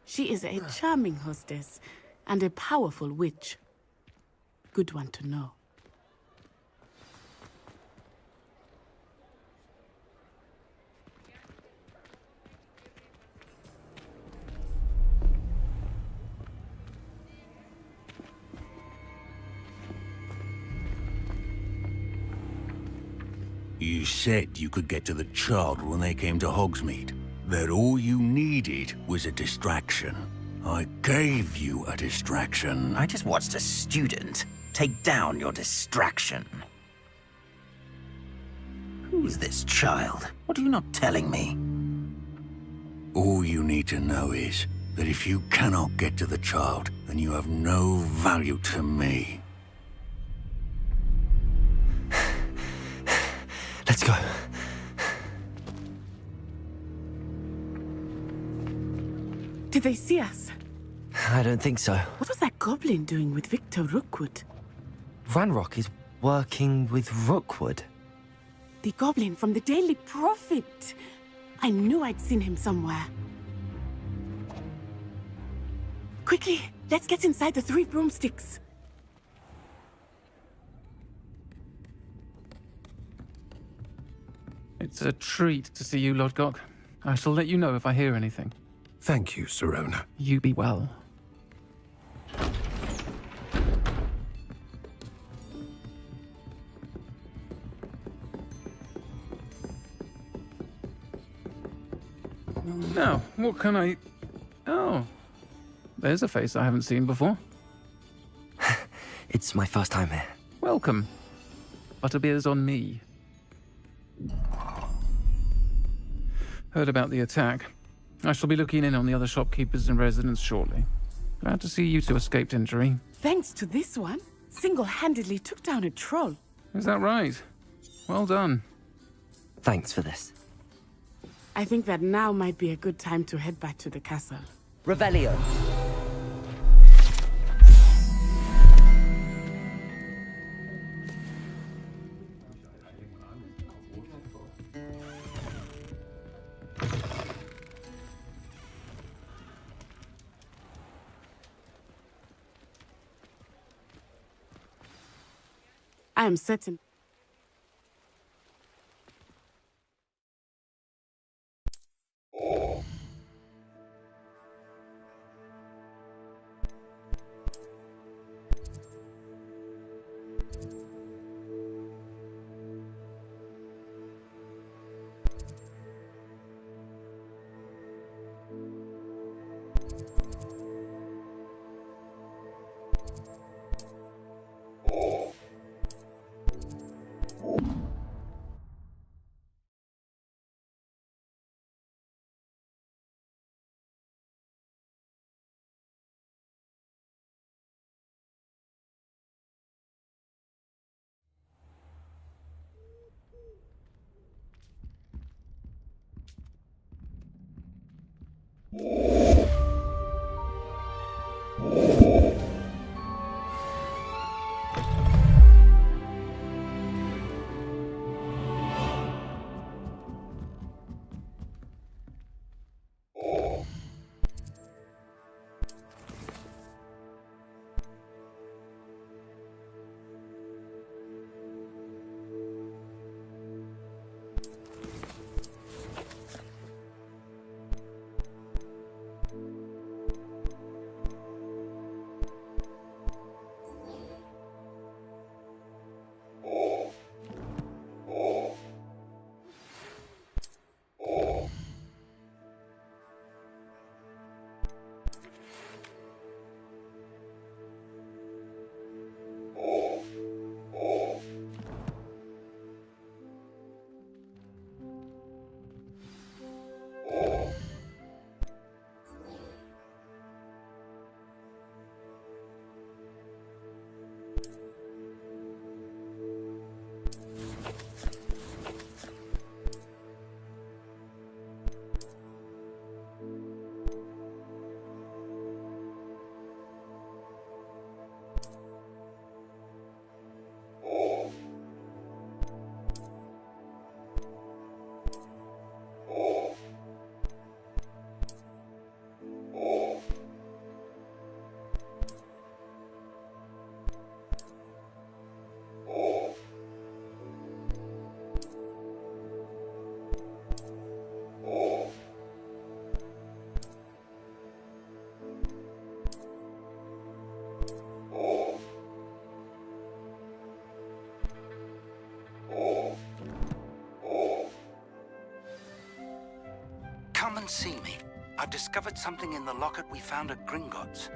She is a charming hostess and a powerful witch. Good one to know. You said you could get to the child when they came to Hogsmeade. that all you needed was a distraction. I gave you a distraction. I just watched a student take down your distraction. Who's this child? What are you not telling me? All you need to know is that if you cannot get to the child, then you have no value to me. Let's go. Did they see us? I don't think so. What was that goblin doing with Victor Rookwood? Ranrock is working with Rookwood. The goblin from the Daily Prophet. I knew I'd seen him somewhere. Quickly, let's get inside the 3 broomsticks. It's a treat to see you, Lodgok. I shall let you know if I hear anything. Thank you, Serona. You be well. Now, what can I... Oh, there's a face I haven't seen before. It's my first time here. Welcome. Butterbeer's on me. Heard about the attack. I shall be looking in on the other shopkeepers and residents shortly. Glad to see you two escaped injury. Thanks to this one, single-handedly took down a troll. Is that right? Well done. Thanks for this. I think that now might be a good time to head back to the castle. Revelio. I am certain. come and see me. I've discovered something in the locket we found at Gringotts.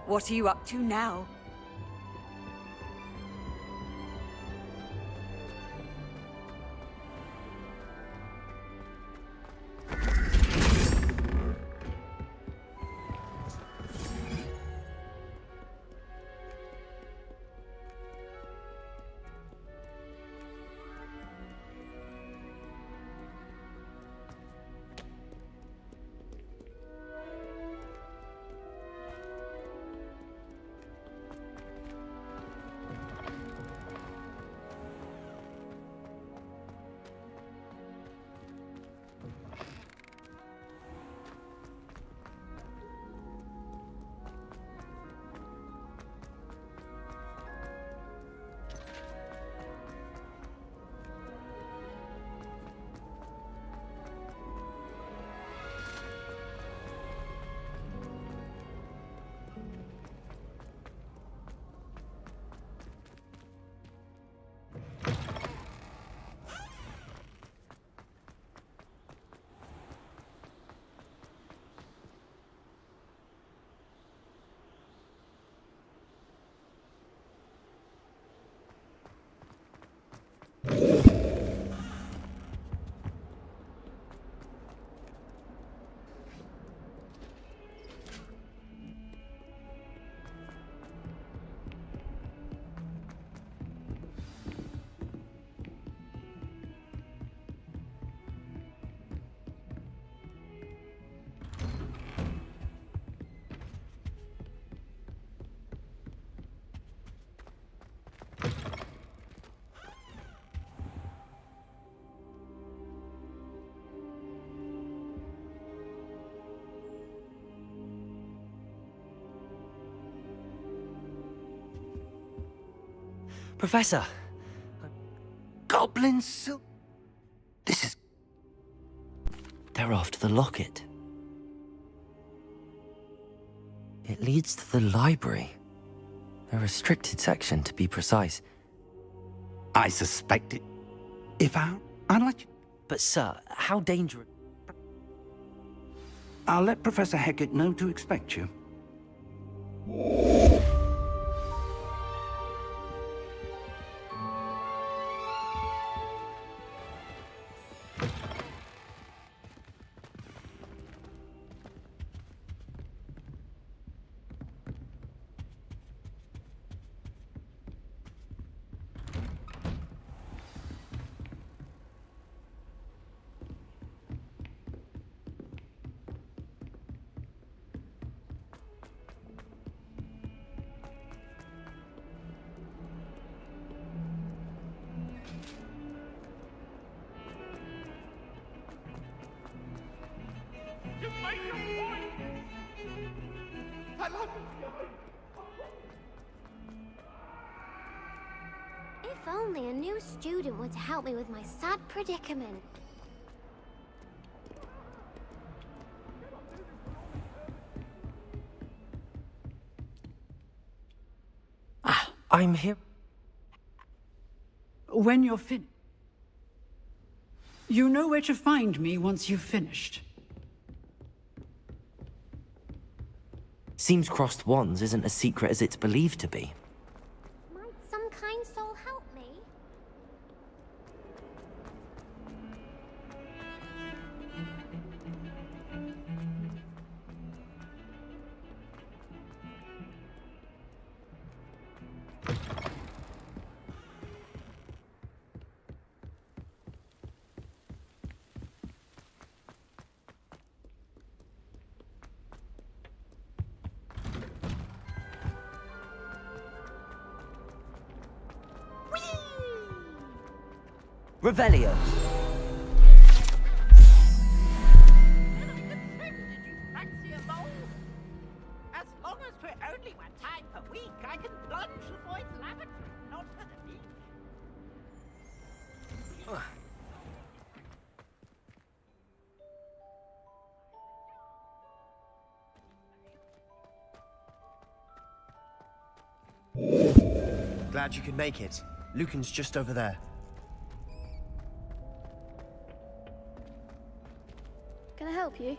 What are you up to now? Professor! Goblins? This is... They're after the locket. It leads to the library. A restricted section, to be precise. I suspect it. If I'll let you... But sir, how dangerous... I'll let Professor Hecat know to expect you. If only a new student were to help me with my sad predicament. I'm here. When you're finished. You know where to find me once you've finished. Seems crossed wands isn't as secret as it's believed to be. Might some kind soul help me? Revelio. As long as we're only one time per week, I can plunge the boy's lavatory, not for the week. Glad you could make it. Lucan's just over there. Can I help you?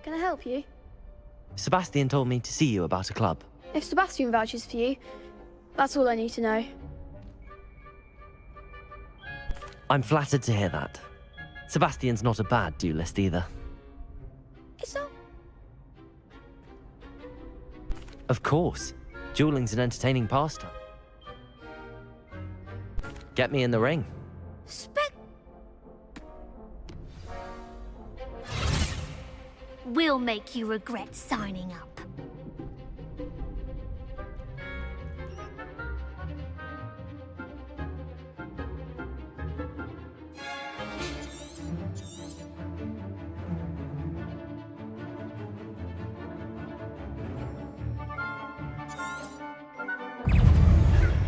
Can I help you? Sebastian told me to see you about a club. If Sebastian vouches for you, that's all I need to know. I'm flattered to hear that. Sebastian's not a bad duelist either. It's not. Of course. Dueling's an entertaining pastime. Get me in the ring. We'll make you regret signing up.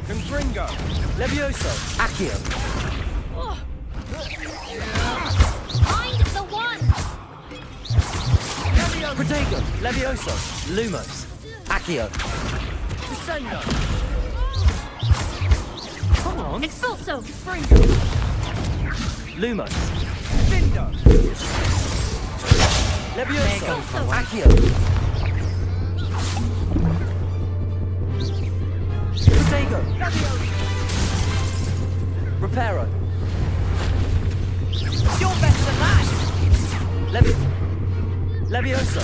Confringo. Levioso. Accio. Find the one! Protego. Levioso. Lumos. Accio. Come on. Expulso! Lumos. Vindo. Levioso. Accio. Protego. Reparo. You're better than that! Levioso.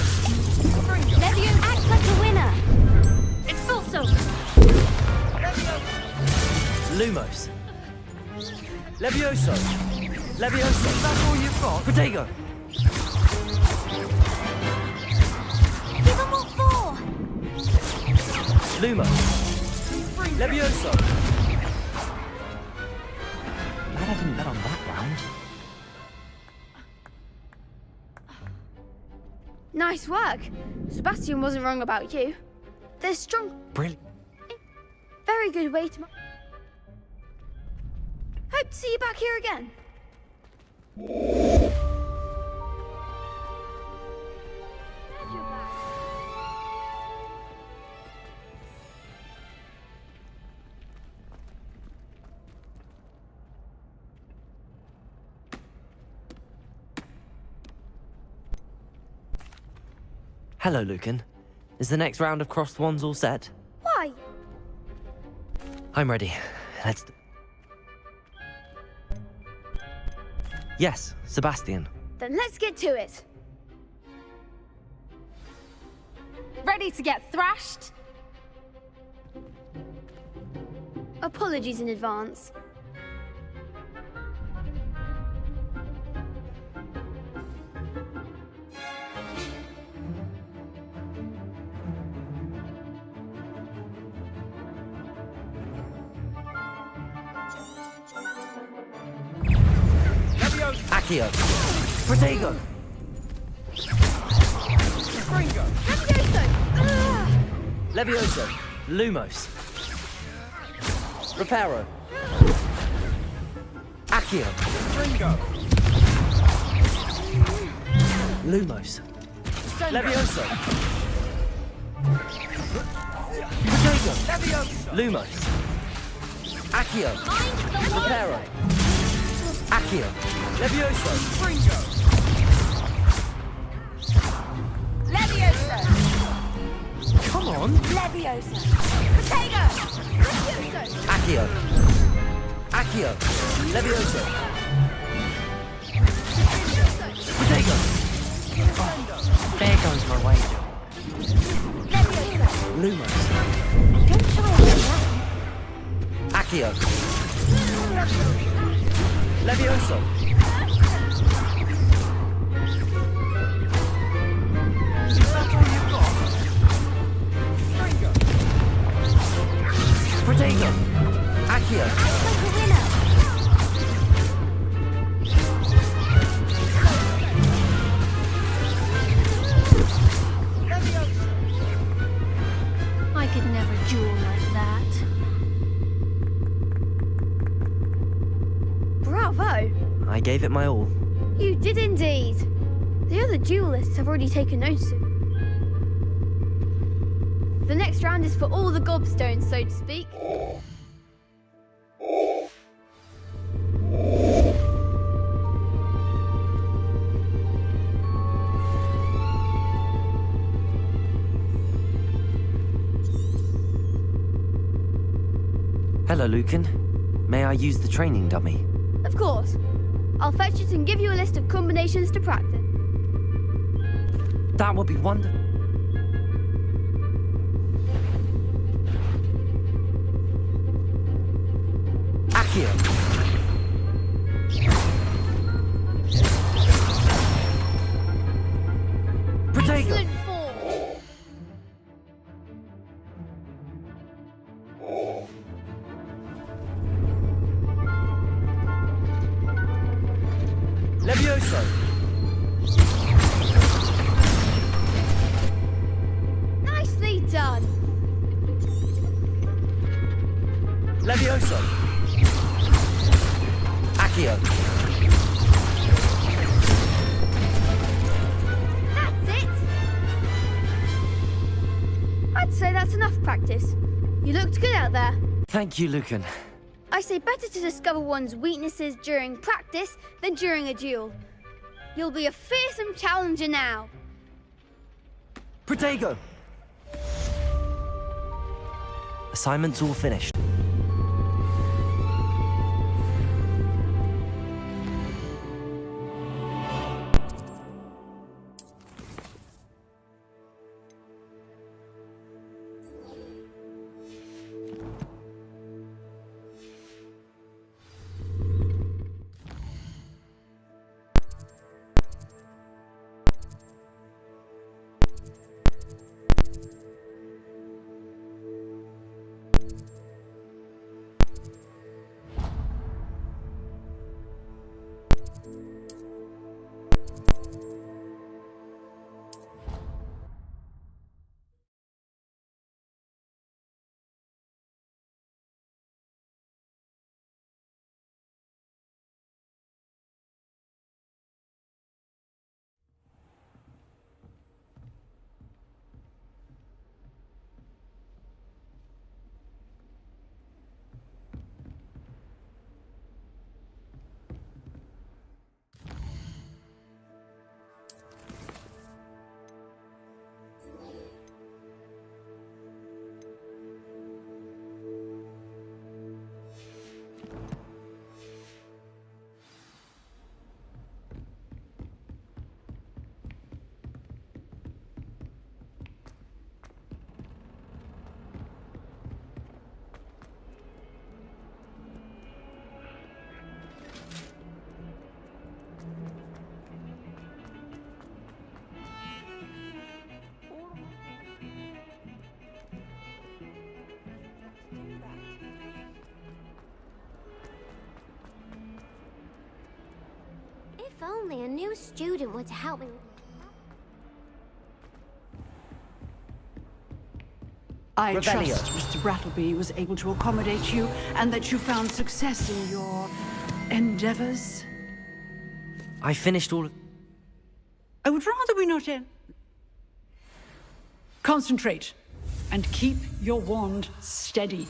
Levio, act like a winner! Expulso! Lumos. Levioso. Levioso. That's all you've got? Protego. Give him what for! Lumos. Levioso. Glad I didn't bet on that round. Nice work. Sebastian wasn't wrong about you. They're strong. Brilliant. Very good way to... Hope to see you back here again. Hello, Lucan. Is the next round of crossed wands all set? Why? I'm ready. Let's... Yes, Sebastian. Then let's get to it. Ready to get thrashed? Apologies in advance. Accio. Protego. Levioso. Lumos. Reparo. Accio. Lumos. Levioso. Protego. Lumos. Accio. Reparo. Accio. Levioso. Leviosa! Come on. Leviosa! Protego! Leviosa! Accio. Accio. Levioso. Protego. There goes my wager. Leviosa! Lumos. Don't try it now. Accio. Levioso. Protego. Accio. Act like a winner. gave it my all. You did indeed. The other duelists have already taken notice of. The next round is for all the gobstones, so to speak. Hello, Lucan. May I use the training dummy? Of course. I'll fetch it and give you a list of combinations to practice. That would be wonderful. Accio. Protego. Excellent form. Levioso. Nicely done. Levioso. Accio. That's it. I'd say that's enough practice. You looked good out there. Thank you, Lucan. I say better to discover one's weaknesses during practice than during a duel. You'll be a fearsome challenger now. Protego. Assignment's all finished. If only a new student were to help me with... I Rebellion. trust Mr. Brattleby was able to accommodate you and that you found success in your endeavors. I finished all of... I would rather we not end. Concentrate and keep your wand steady.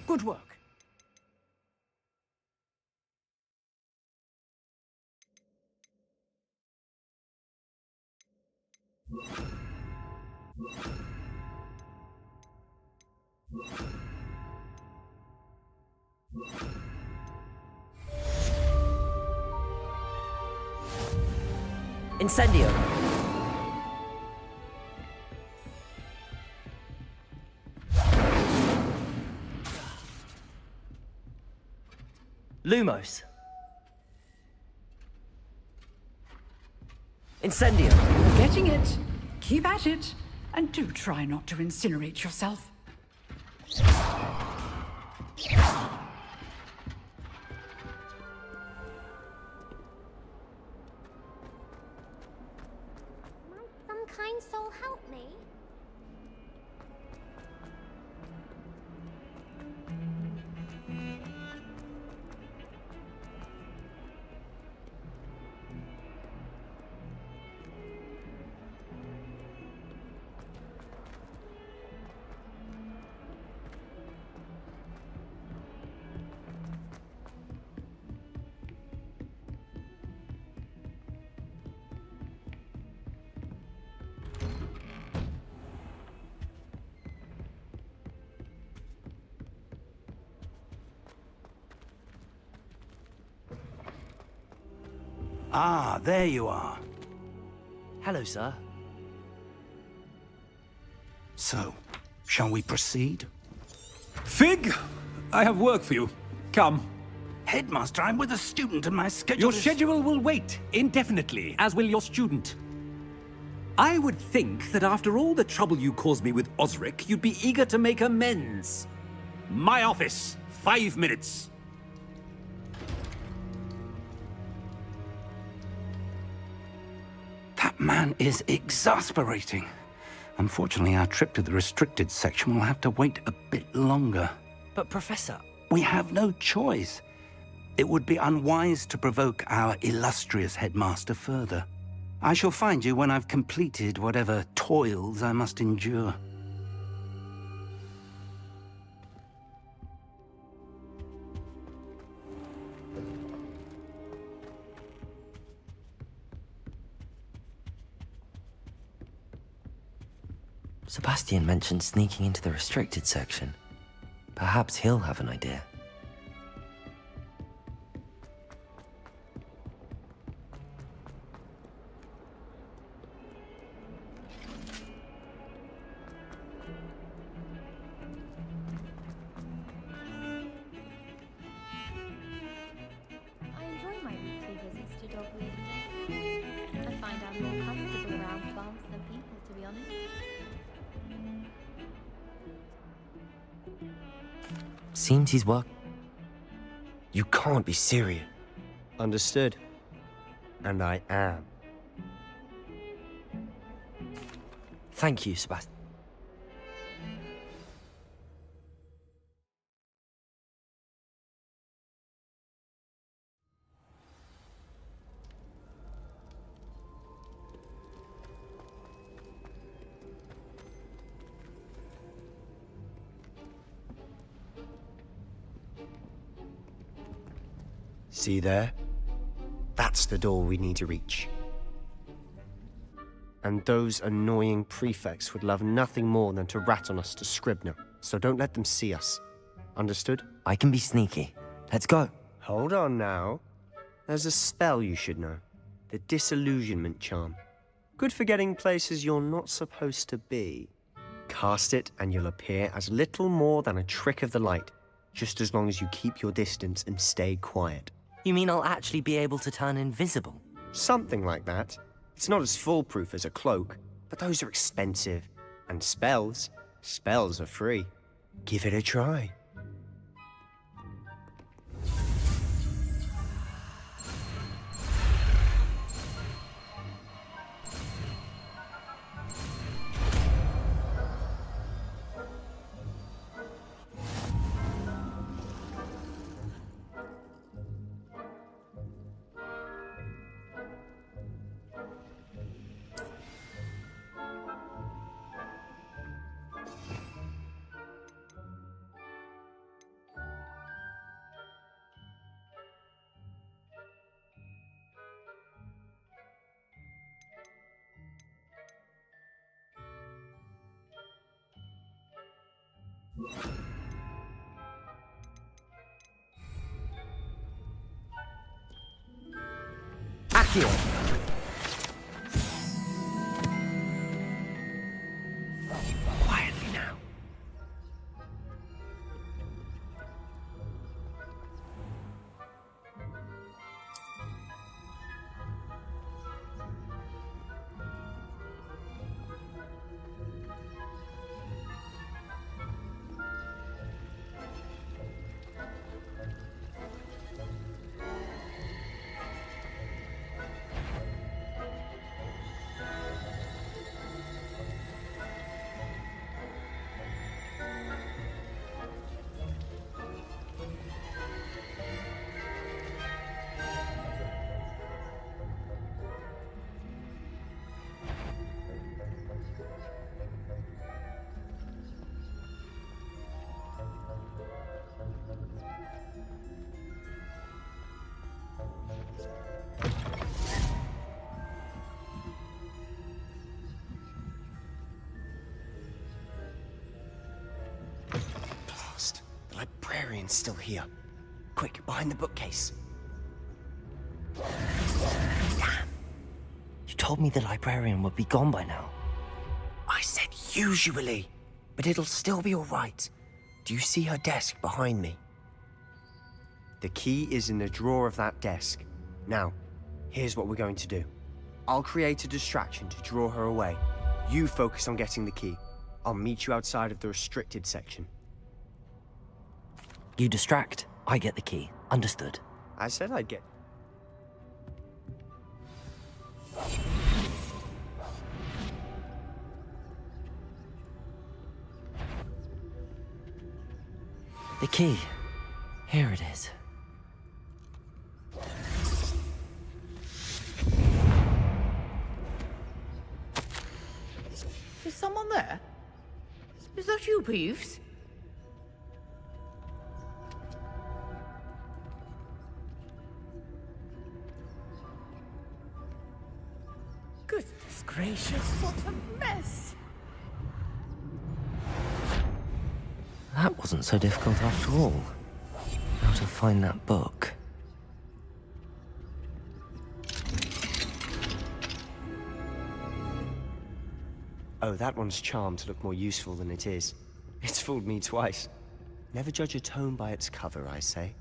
Good work. Incendio. Lumos. Incendio. You're getting it. Keep at it. And do try not to incinerate yourself. kind soul help me? Ah, there you are. Hello, sir. So, shall we proceed? Fig, I have work for you. Come. Headmaster, I'm with a student and my schedule Your is... schedule will wait indefinitely, as will your student. I would think that after all the trouble you caused me with Osric, you'd be eager to make amends. My office, 5 minutes. That man is exasperating. Unfortunately, our trip to the restricted section will have to wait a bit longer. But, Professor... We have no choice. It would be unwise to provoke our illustrious headmaster further. I shall find you when I've completed whatever toils I must endure. Sebastian mentioned sneaking into the restricted section. Perhaps he'll have an idea. I enjoy my weekly visits to dog breeding day. I find I'm more comfortable around plants than people, to be honest. Seems he's work. You can't be serious. Understood. And I am. Thank you, Sebastian. See there? That's the door we need to reach. And those annoying prefects would love nothing more than to rat on us to Scribner, so don't let them see us. Understood? I can be sneaky. Let's go. Hold on now. There's a spell you should know. The Disillusionment Charm. Good for getting places you're not supposed to be. Cast it and you'll appear as little more than a trick of the light, just as long as you keep your distance and stay quiet. You mean I'll actually be able to turn invisible? Something like that. It's not as foolproof as a cloak, but those are expensive. And spells are free. Give it a try. Accio! Quietly now. librarian's still here. Quick, behind the bookcase. Damn. You told me the librarian would be gone by now. I said usually, but it'll still be all right. Do you see her desk behind me? The key is in the drawer of that desk. Now, here's what we're going to do. I'll create a distraction to draw her away. You focus on getting the key. I'll meet you outside of the restricted section. You distract, I get the key. Understood. I said I'd get... The key. Here it is. Is someone there? Is that you, Peeves? Goodness gracious, what a mess! That wasn't so difficult after all. How to find that book. Oh, that one's charmed to look more useful than it is. It's fooled me twice. Never judge a tome by its cover, I say.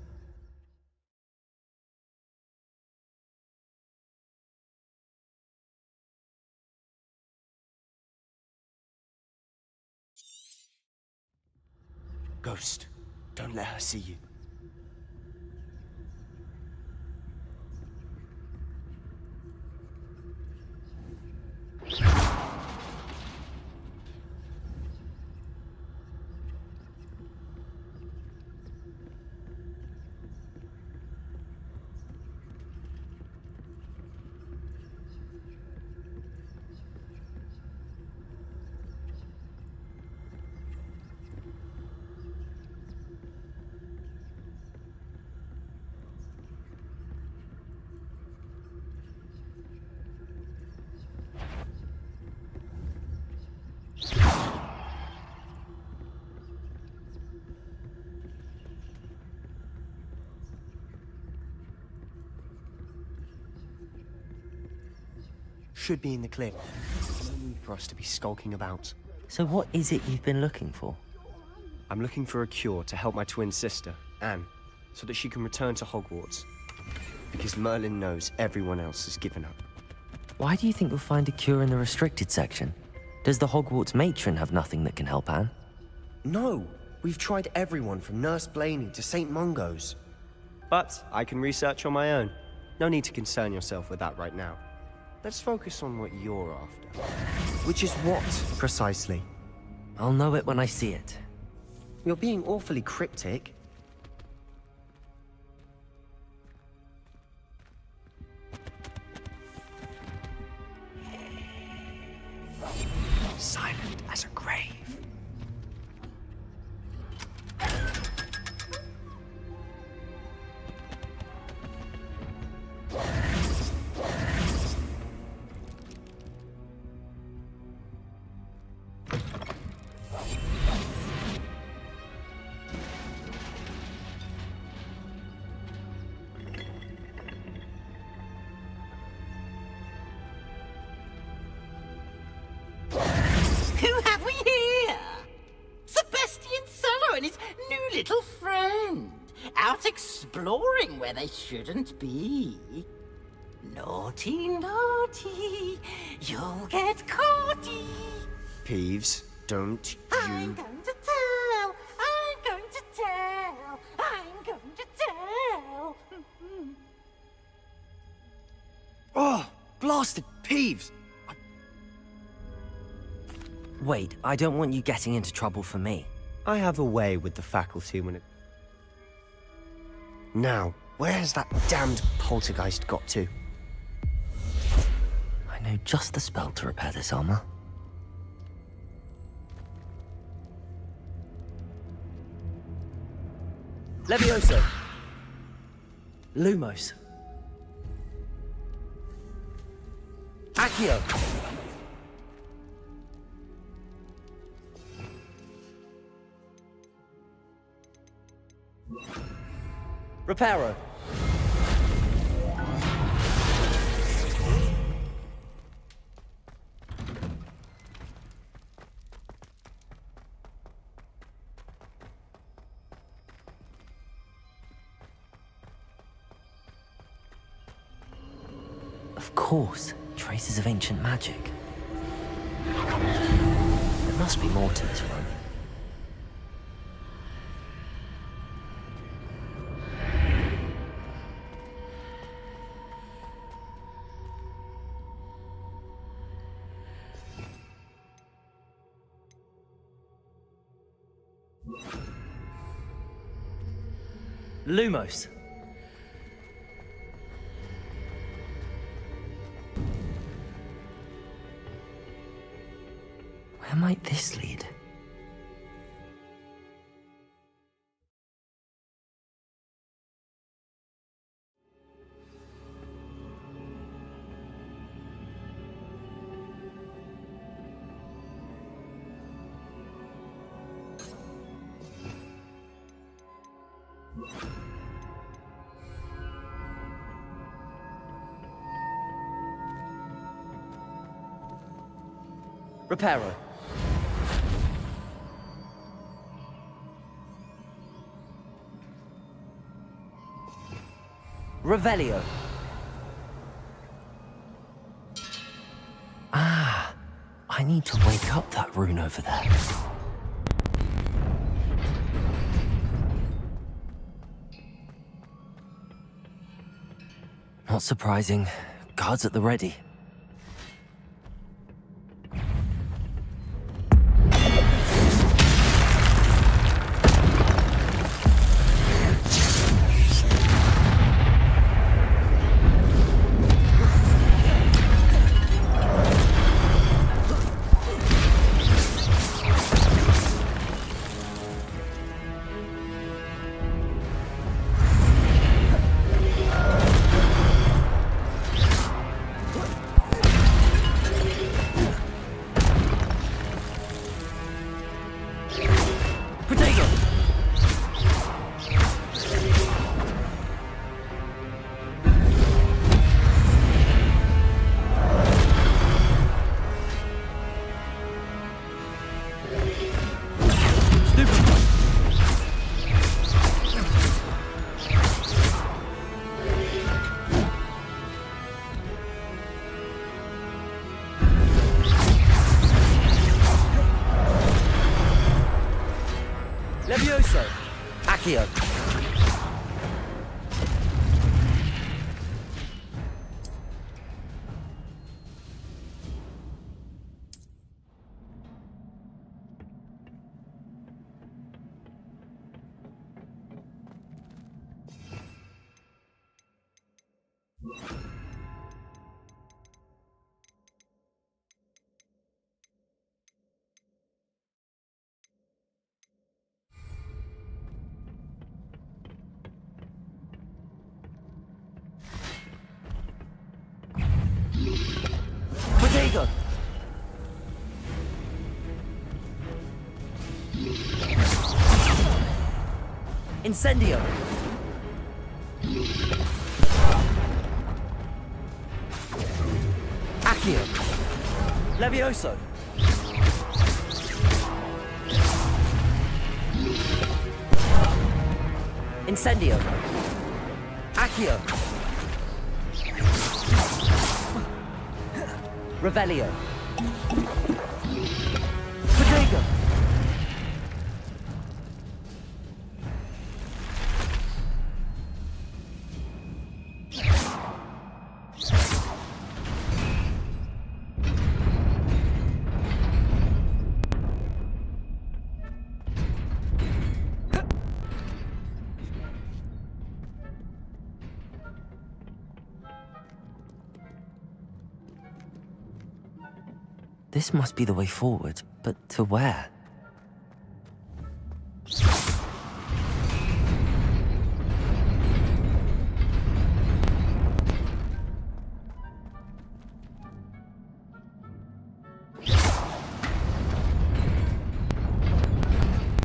Ghost, don't let her see you. Should be in the clear. No need for us to be skulking about. So what is it you've been looking for? I'm looking for a cure to help my twin sister, Anne, so that she can return to Hogwarts. Because Merlin knows everyone else has given up. Why do you think you'll find a cure in the restricted section? Does the Hogwarts matron have nothing that can help Anne? No! We've tried everyone from Nurse Blaney to St. Mungo's. But I can research on my own. No need to concern yourself with that right now. Let's focus on what you're after. Which is what, precisely? I'll know it when I see it. You're being awfully cryptic. Silent as a grave. Who have we here? Sebastian Cello and his new little friend. Out exploring where they shouldn't be. Naughty, naughty. You'll get caughty. Peeves, don't I'm you... going to tell. I'm going to tell. I'm going to tell. Oh, blasted Peeves! Wait, I don't want you getting into trouble for me. I have a way with the faculty when it... Now, where has that damned poltergeist got to? I know just the spell to repair this armor. Levioso! Lumos. Accio! Reparo. Of course, traces of ancient magic. There must be more to this room. Lumos. Where might this lead? Reparo. Revelio. Ah, I need to wake up that rune over there. Not surprising. Guards at the ready. Levioso. Accio. Bodega. Incendio. Accio. Levioso. Incendio. Accio. Revelio. Bodega. This must be the way forward, but to where?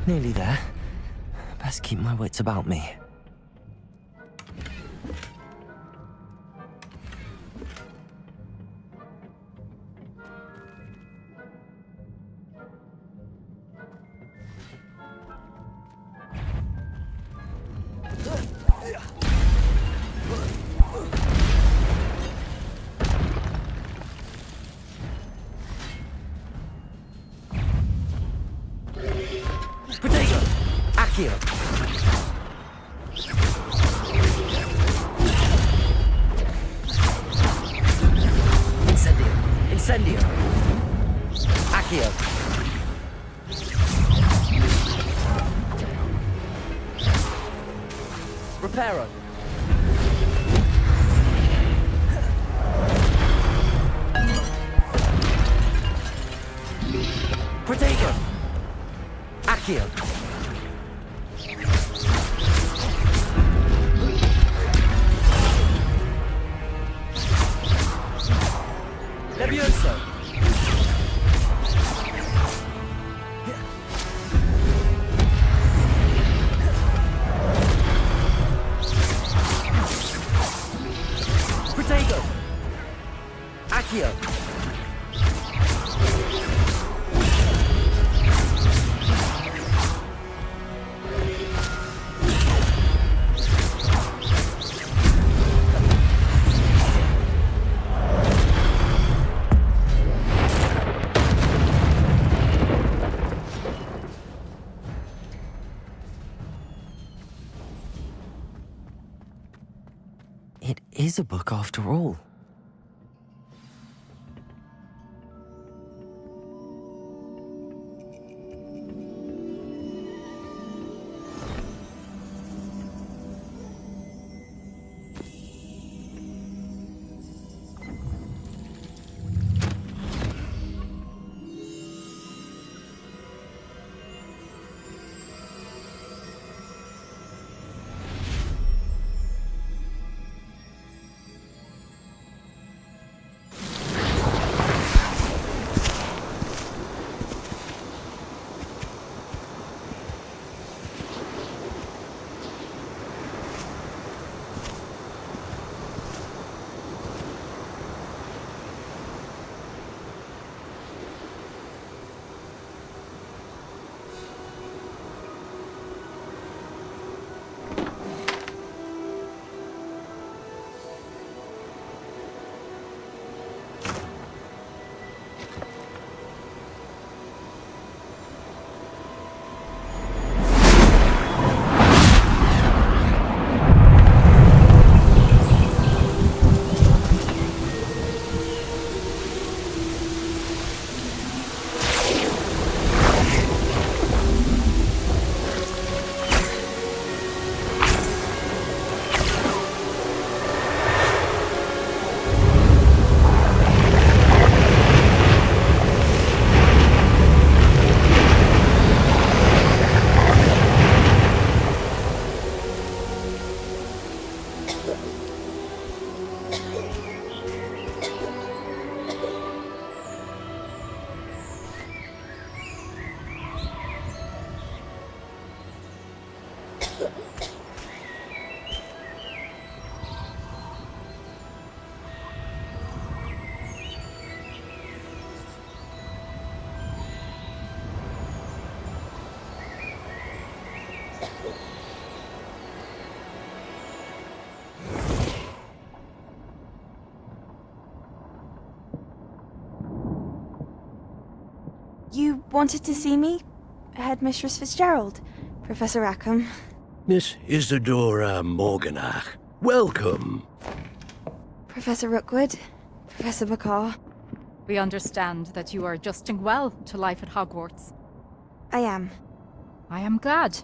Nearly there. Best keep my wits about me. Accio. Incendio. Incendio. Accio. Reparo. Protego. Accio. Levioso. Protego. Accio. It is a book after all. You wanted to see me? Headmistress Fitzgerald, Professor Rackham. Miss Isadora Morganach, welcome. Professor Rookwood, Professor Bakar. We understand that you are adjusting well to life at Hogwarts. I am. I am glad.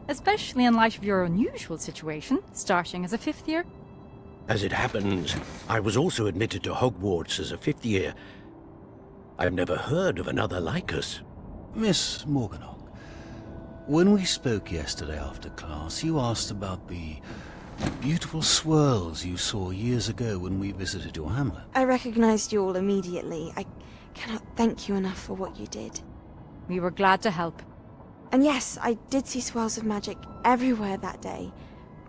Especially in light of your unusual situation, starting as a 5th year. As it happens, I was also admitted to Hogwarts as a 5th year. I've never heard of another like us. Miss Morganach, when we spoke yesterday after class, you asked about the beautiful swirls you saw years ago when we visited your hamlet. I recognized you all immediately. I cannot thank you enough for what you did. We were glad to help. And yes, I did see swirls of magic everywhere that day.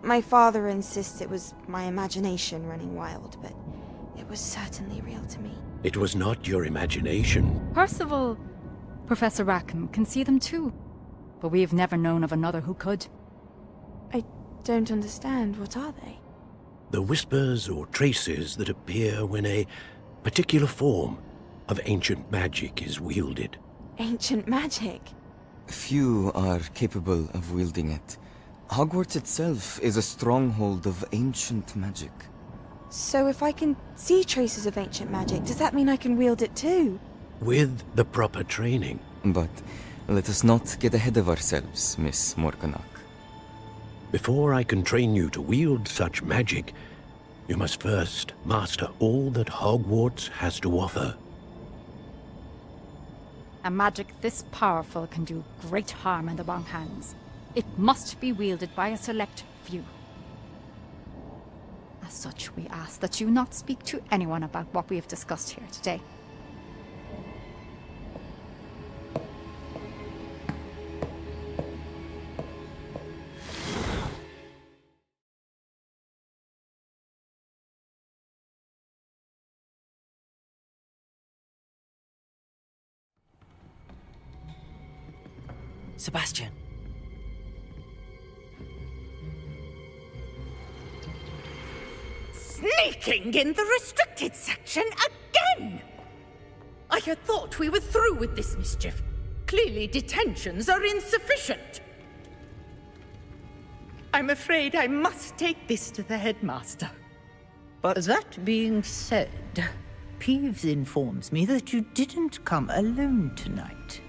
My father insists it was my imagination running wild, but it was certainly real to me. It was not your imagination. Percival, Professor Rackham can see them too. But we have never known of another who could. I don't understand. What are they? The whispers or traces that appear when a particular form of ancient magic is wielded. Ancient magic? few are capable of wielding it. Hogwarts itself is a stronghold of ancient magic. So if I can see traces of ancient magic, does that mean I can wield it too? With the proper training. But let us not get ahead of ourselves, Miss Morganach. Before I can train you to wield such magic, you must first master all that Hogwarts has to offer. A magic this powerful can do great harm in the wrong hands. It must be wielded by a select few. As such, we ask that you not speak to anyone about what we have discussed here today. Sebastian. Sneaking in the restricted section again! I had thought we were through with this mischief. Clearly detentions are insufficient. I'm afraid I must take this to the headmaster. But that being said, Peeves informs me that you didn't come alone tonight.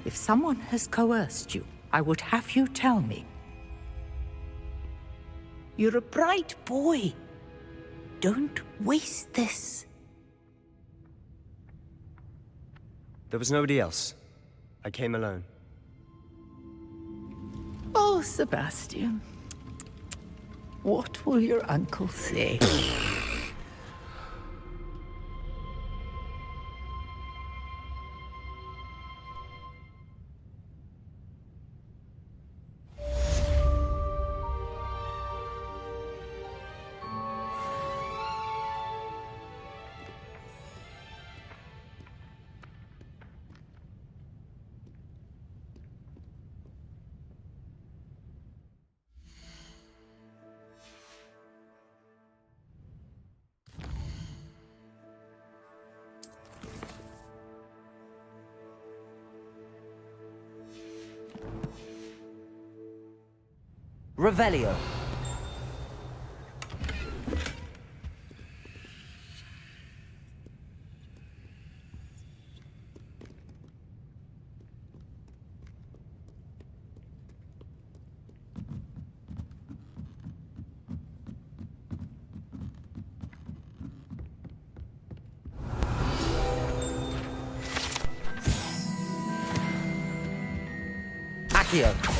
If someone has coerced you, I would have you tell me. You're a bright boy. Don't waste this. There was nobody else. I came alone. Oh, Sebastian. What will your uncle say? Revelio. Accio.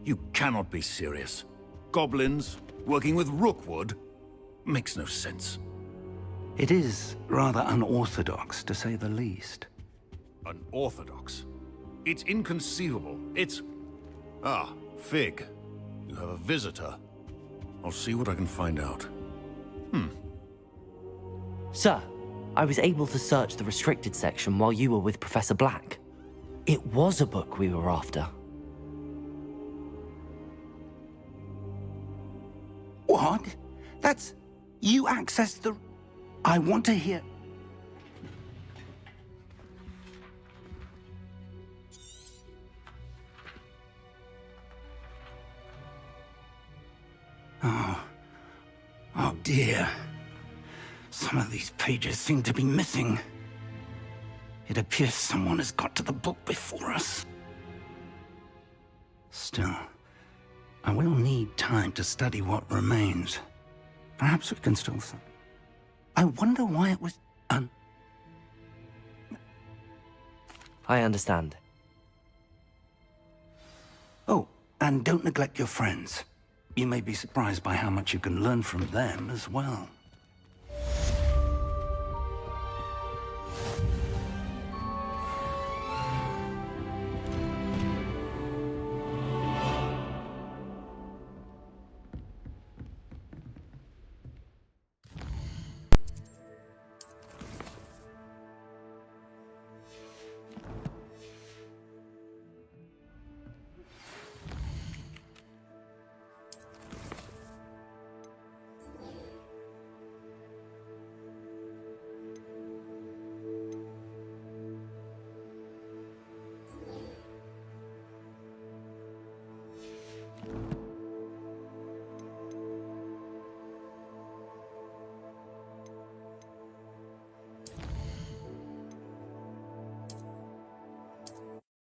You cannot be serious. Goblins working with Rookwood makes no sense. It is rather unorthodox, to say the least. Unorthodox? It's inconceivable. It's... Ah, Fig. You have a visitor. I'll see what I can find out. Sir, I was able to search the restricted section while you were with Professor Black. It was a book we were after. What? That's... You accessed the... I want to hear... Oh dear. Some of these pages seem to be missing. It appears someone has got to the book before us. Still, I will need time to study what remains. Perhaps we can still... I wonder why it was... I understand. Oh, and don't neglect your friends. You may be surprised by how much you can learn from them as well.